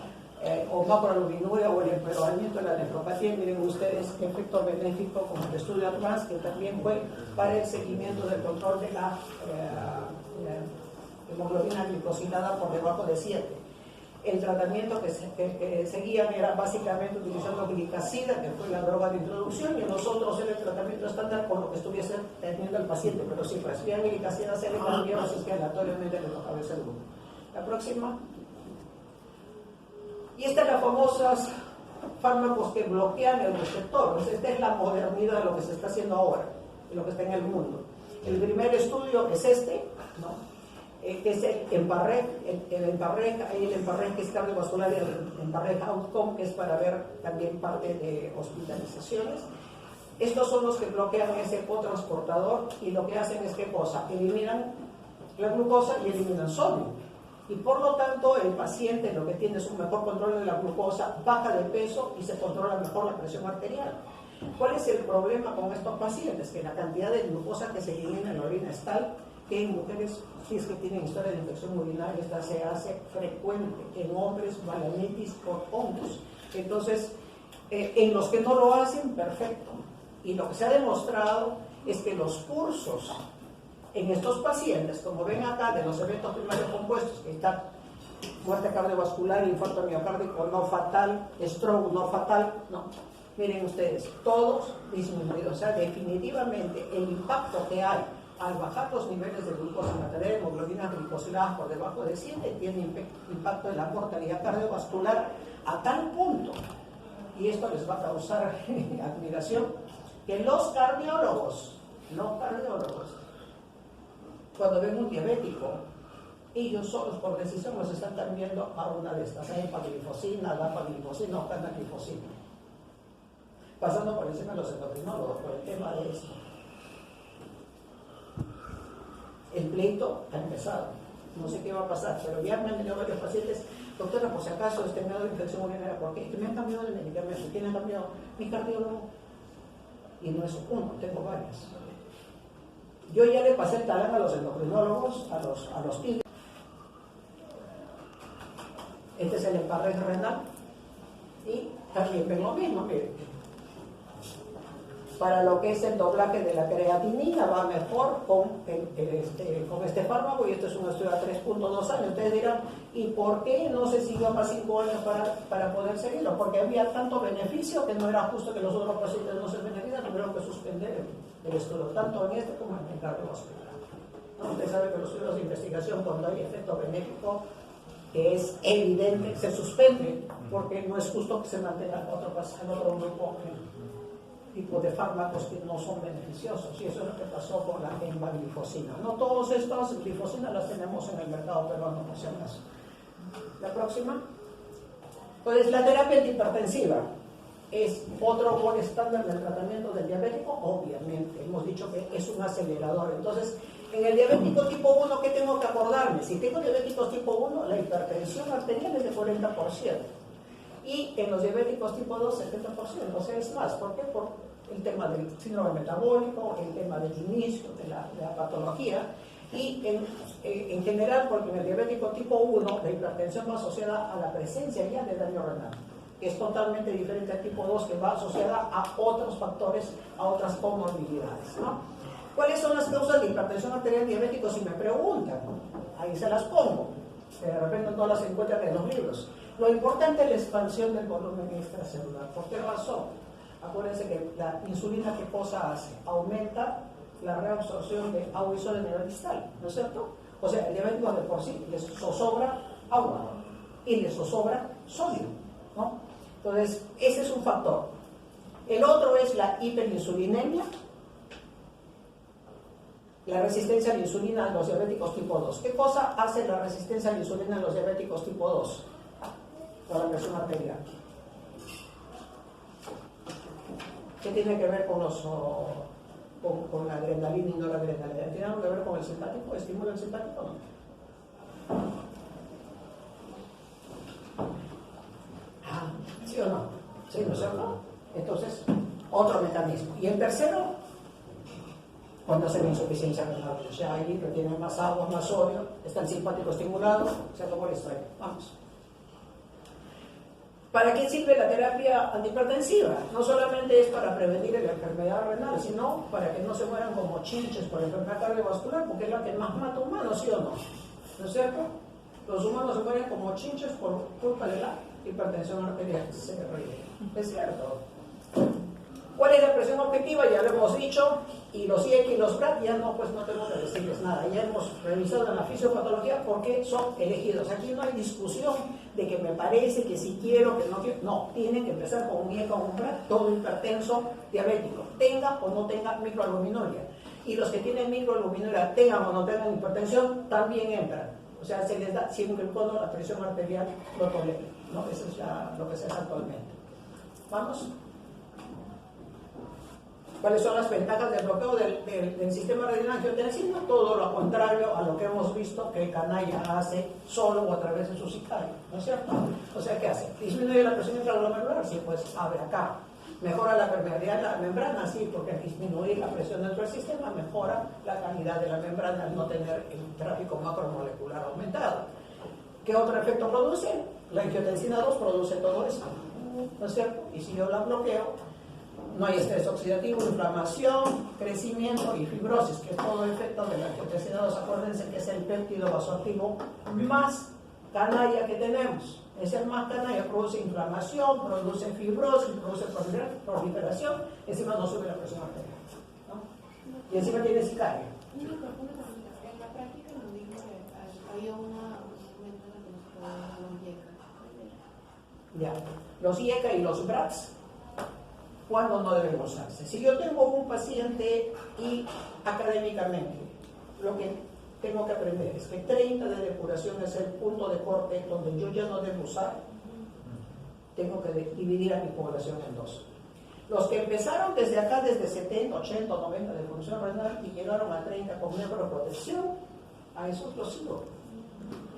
o macroalbuminuria o el empeoramiento de la nefropatía. Miren ustedes qué efecto benéfico con el estudio Advance, que también fue para el seguimiento del control de la hemoglobina glicosilada por debajo de 7. El tratamiento que seguían era básicamente utilizando glicacida, que fue la droga de introducción, y nosotros era el tratamiento estándar con lo que estuviese teniendo el paciente, pero si recibían glicacida se le cambiaba, así que aleatoriamente le tocaba ese grupo. La próxima. Y esta es la famosa fármacos que bloquean el receptor. Esta es la modernidad de lo que se está haciendo ahora, de lo que está en el mundo. El primer estudio es este, ¿no? Que es el EMPARREG, el EMPARREG que es cardiovascular, y el EMPARREG Outcome, que es para ver también parte de hospitalizaciones. Estos son los que bloquean ese cotransportador y lo que hacen es ¿qué cosa? Eliminan la glucosa y eliminan sodio. Y por lo tanto el paciente lo que tiene es un mejor control de la glucosa, baja de peso y se controla mejor la presión arterial. ¿Cuál es el problema con estos pacientes? Que la cantidad de glucosa que se elimina en la orina es tal que en mujeres, si es que tienen historia de infección urinaria, esta se hace frecuente, en hombres, balanitis por hongos. Entonces, en los que no lo hacen, perfecto. Y lo que se ha demostrado es que los cursos en estos pacientes, como ven acá, de los eventos primarios compuestos, que están muerte cardiovascular, infarto miocárdico no fatal, stroke no fatal, no. Miren ustedes, todos disminuidos. O sea, definitivamente el impacto que hay al bajar los niveles de glucosa en la materia de hemoglobina glicosilada por debajo de 7, tiene impacto en la mortalidad cardiovascular a tal punto, y esto les va a causar admiración, que los cardiólogos, cuando ven un diabético, ellos solos por decisión los están cambiando a una de estas, empaglifosina, dapaglifosina o canaglifosina, pasando por encima de los endocrinólogos por el tema de esto. El pleito ha empezado, no sé qué va a pasar, pero ya me han venido varios pacientes, doctora, por si acaso este miedo de infección urinaria, ¿por qué? Que me han cambiado de medicamento, ¿quién ha cambiado? Mi cardiólogo. Y no es uno, tengo varios. Yo ya le pasé el talán a los endocrinólogos, a los tigres. Este es el EMPARREG renal y también ven lo mismo, miren. Para lo que es el doblaje de la creatinina va mejor con este fármaco, y esto es un estudio a 3.2 años. Ustedes dirán, ¿y por qué no se siguió más 5 años para poder seguirlo? Porque había tanto beneficio que no era justo que los otros pacientes no se beneficiaran, tuvieron que suspender el estudio, tanto en este como en el cardiovascular. ¿No? Usted sabe que los estudios de investigación, cuando hay efecto benéfico que es evidente, se suspende, porque no es justo que se mantenga en otro grupo tipo de fármacos que no son beneficiosos, y eso es lo que pasó con la empaglifosina. No todas estas glifosinas las tenemos en el mercado peruano, por si acaso. La próxima. Entonces, la terapia antihipertensiva es otro buen estándar del tratamiento del diabético, obviamente. Hemos dicho que es un acelerador. Entonces, en el diabético tipo 1, ¿qué tengo que acordarme? Si tengo diabéticos tipo 1, la hipertensión arterial es de 40%. Y en los diabéticos tipo 2, 70%. O sea, es más. ¿Por qué? Por el tema del síndrome metabólico, el tema del inicio de la patología. Y en general, porque en el diabético tipo 1, la hipertensión va asociada a la presencia ya de daño renal, que es totalmente diferente al tipo 2, que va asociada a otros factores, a otras comorbilidades, ¿no? ¿Cuáles son las causas de hipertensión arterial diabético? Si me preguntan, ahí se las pongo. De repente todas las encuentran en los libros. Lo importante es la expansión del volumen extracelular. ¿Por qué razón? Acuérdense que la insulina, ¿qué cosa hace? Aumenta la reabsorción de agua y sodio a nivel distal, ¿no es cierto? O sea, el diabético de por sí les zozobra agua y les zozobra sodio, ¿no? Entonces, ese es un factor. El otro es la hiperinsulinemia, la resistencia a la insulina en los diabéticos tipo 2. ¿Qué cosa hace la resistencia a la insulina en los diabéticos tipo 2? Para la presión arterial. ¿Qué tiene que ver con la adrenalina y no la adrenalina? ¿Tiene algo que ver con el simpático? ¿Estimula el simpático o no? ¿Sí o no? ¿Sí, no es cierto? Entonces, otro mecanismo. Y el tercero, cuando hace la insuficiencia renal, o sea, ahí retiene más agua, más sodio, está el simpático estimulado, se acabó la historia. Vamos. ¿Para qué sirve la terapia antihipertensiva? No solamente es para prevenir la enfermedad renal, sino para que no se mueran como chinches por enfermedad cardiovascular, porque es la que más mata humanos, ¿sí o no? ¿No es cierto? Los humanos se mueren como chinches por culpa de la hipertensión arterial. Es cierto. ¿Cuál es la presión objetiva? Ya lo hemos dicho. Y los IEC y los BRAD ya no, pues no tengo que decirles nada. Ya hemos revisado en la fisiopatología por qué son elegidos. Aquí no hay discusión de que me parece, que si quiero, que no quiero. No, tienen que empezar con un IEC o un BRAD, todo hipertenso diabético, tenga o no tenga microalbuminuria. Y los que tienen microalbuminuria, tengan o no tengan hipertensión, también entran. O sea, se les da siempre cuando la presión arterial lo tolera, ¿no? Eso es lo que se hace actualmente. ¿Vamos? ¿Cuáles son las ventajas del bloqueo del sistema renina-angiotensina? Todo lo contrario a lo que hemos visto que el canalla hace solo o a través de su sicario, ¿no es cierto? O sea, ¿qué hace? Disminuye la presión intraglomerular, sí, pues abre acá. Mejora la permeabilidad de la membrana, sí, porque al disminuir la presión dentro del sistema mejora la calidad de la membrana al no tener el tráfico macromolecular aumentado. ¿Qué otro efecto produce? La angiotensina 2 produce todo esto, ¿no es cierto? Y si yo la bloqueo, no hay estrés oxidativo, inflamación, crecimiento y fibrosis, que es todo efecto de la angiotensina 2. Acuérdense que es el péptido vasoactivo más canalla que tenemos. Es el más canalla, produce inflamación, produce fibrosis, produce proliferación, encima no sube la presión arterial, ¿no? Y encima tiene sicario.
En la práctica nos dijo que había una método que nos puede dar los IECA.
Ya, los IECA y los BRADs, ¿cuándo no deben usarse? Si yo tengo un paciente y académicamente lo que tengo que aprender es que 30 de depuración es el punto de corte donde yo ya no debo usar, tengo que dividir a mi población en dos. Los que empezaron desde acá, desde 70, 80, 90 de función renal y llegaron a 30 con neuroprotección, a esos los sigo,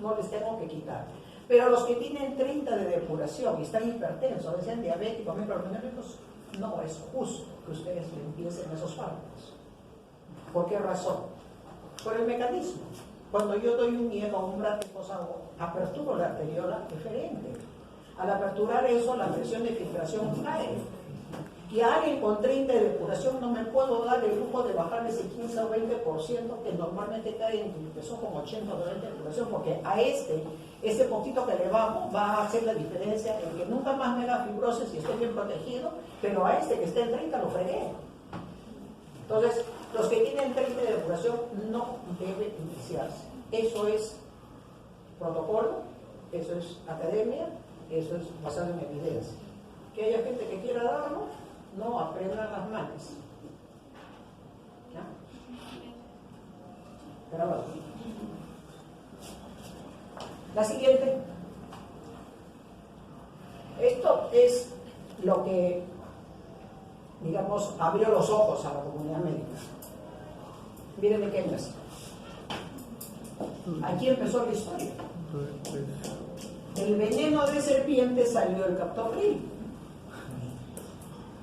no les tengo que quitar. Pero los que tienen 30 de depuración y están hipertensos, decían diabéticos, microalbuminúricos, no es justo que ustedes le empiecen esos fármacos. ¿Por qué razón? Por el mecanismo. Cuando yo doy un IECA o un BRAD, pues hago aperturo la arteriola diferente. Al aperturar eso, la presión de filtración cae. Y a alguien con 30 de depuración no me puedo dar el lujo de bajar ese 15 o 20% que normalmente cae en que son con 80 o 90 de depuración, porque a ese poquito que le vamos va a hacer la diferencia en que nunca más me haga fibrosis y esté bien protegido, pero a que esté en 30 lo fregué. Entonces, los que tienen 30 de depuración no deben iniciarse. Eso es protocolo, eso es academia, eso es basado en evidencia. Que haya gente que quiera darlo, no aprendan las manos. ¿Ya? Grabado. La siguiente. Esto es lo que, digamos, abrió los ojos a la comunidad médica. Miren de qué mes. Aquí empezó la historia. El veneno de serpiente salió del captopril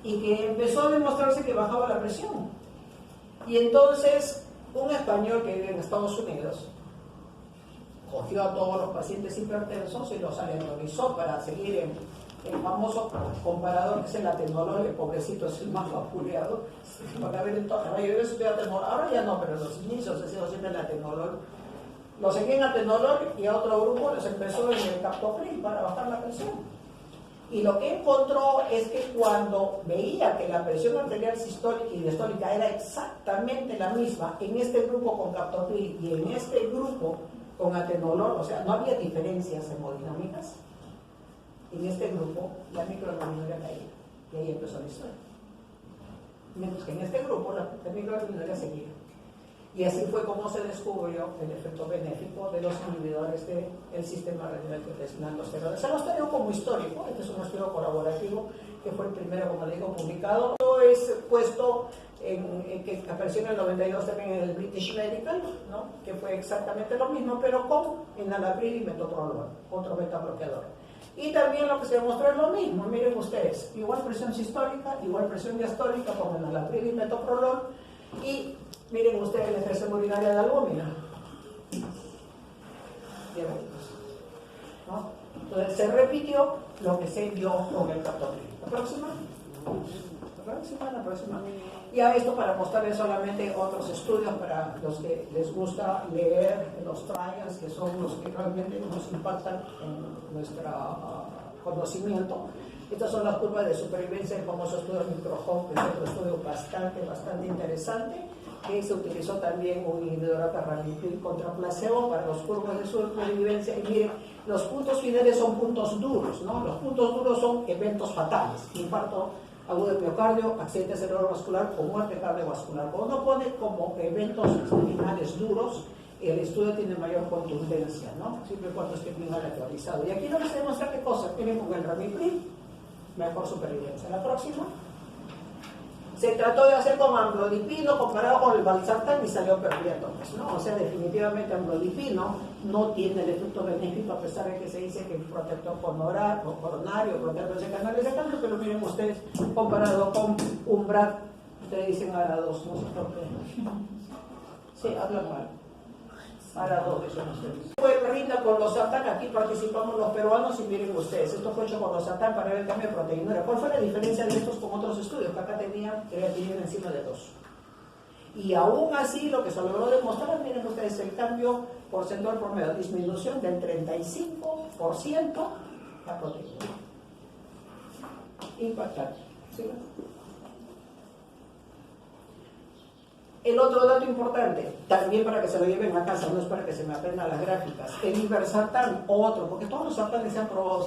y que empezó a demostrarse que bajaba la presión. Y entonces un español que vive en Estados Unidos cogió a todos los pacientes hipertensos y los aleatorizó para seguir el famoso comparador que es el atenolol, el pobrecito es el más vapuleado, para ver el toque. Yo estudié atenolol, ahora ya no, pero en los inicios he sido siempre el atenolol. Lo seguí en atenolol y a otro grupo les empezó en el captopril para bajar la presión. Y lo que encontró es que cuando veía que la presión arterial sistólica y diastólica era exactamente la misma en este grupo con captopril y en este grupo con atenolol, o sea, no había diferencias hemodinámicas, en este grupo la microalbuminuria caía. Y ahí empezó la historia. Mientras que en este grupo la microalbuminuria seguía. Y así fue como se descubrió el efecto benéfico de los inhibidores del sistema renina-angiotensina aldosterona. Se los traigo como histórico, este es un estudio colaborativo que fue el primero, como le digo, publicado. Esto es puesto que apareció en el 92 también en el British Medical, ¿no? Que fue exactamente lo mismo, pero con enalapril y metoprolol, otro beta-bloqueador. Y también lo que se demostró es lo mismo, miren ustedes, igual presión sistólica, igual presión diastólica con enalapril y metoprolol, y miren ustedes la infección urinaria de albúmina. ¿No? Entonces se repitió lo que se vio con el captopril. La próxima. Ya esto para mostrarles solamente otros estudios para los que les gusta leer los trials, que son los que realmente nos impactan en nuestro conocimiento. Estas son las curvas de supervivencia, el famoso estudio Microhome, que es otro estudio bastante interesante, que se utilizó también un inhibidor acarranitil contra placebo para los curvas de supervivencia. Y miren, los puntos finales son puntos duros, ¿no? Los puntos duros son eventos fatales, infarto agudo de miocardio, accidente cerebrovascular o muerte cardiovascular. Cuando uno pone como eventos finales duros, el estudio tiene mayor contundencia, ¿no? Siempre y cuando esté bien aleatorizado. Y aquí lo que se demuestra qué cosa, miren con el ramipril, mejor supervivencia. La próxima. Se trató de hacer con amlodipino comparado con el valsartán y salió perdiendo, pues, ¿no? O sea, definitivamente amlodipino no tiene el efecto benéfico, a pesar de que se dice que el protector coronario, protector de canales de cambio, pero miren ustedes, comparado con Umbrat, ustedes dicen ARA2, no sé por qué. Sí, hablan mal. ARA2, dicen ustedes. Fue rinda con los losartán, aquí participamos los peruanos y miren ustedes, esto fue hecho con los losartán para ver el cambio de proteinura. ¿Cuál fue la diferencia de estos con otros estudios? Que acá tenían creatinina encima de 2. Y aún así, lo que se logró demostrar, miren ustedes, el cambio porcentual promedio, disminución del 35% la proteína. Impactante. ¿Sí? El otro dato importante, también para que se lo lleven a casa, no es para que se me aprendan las gráficas, el irbesartán, otro, porque todos los sartanes se han probado.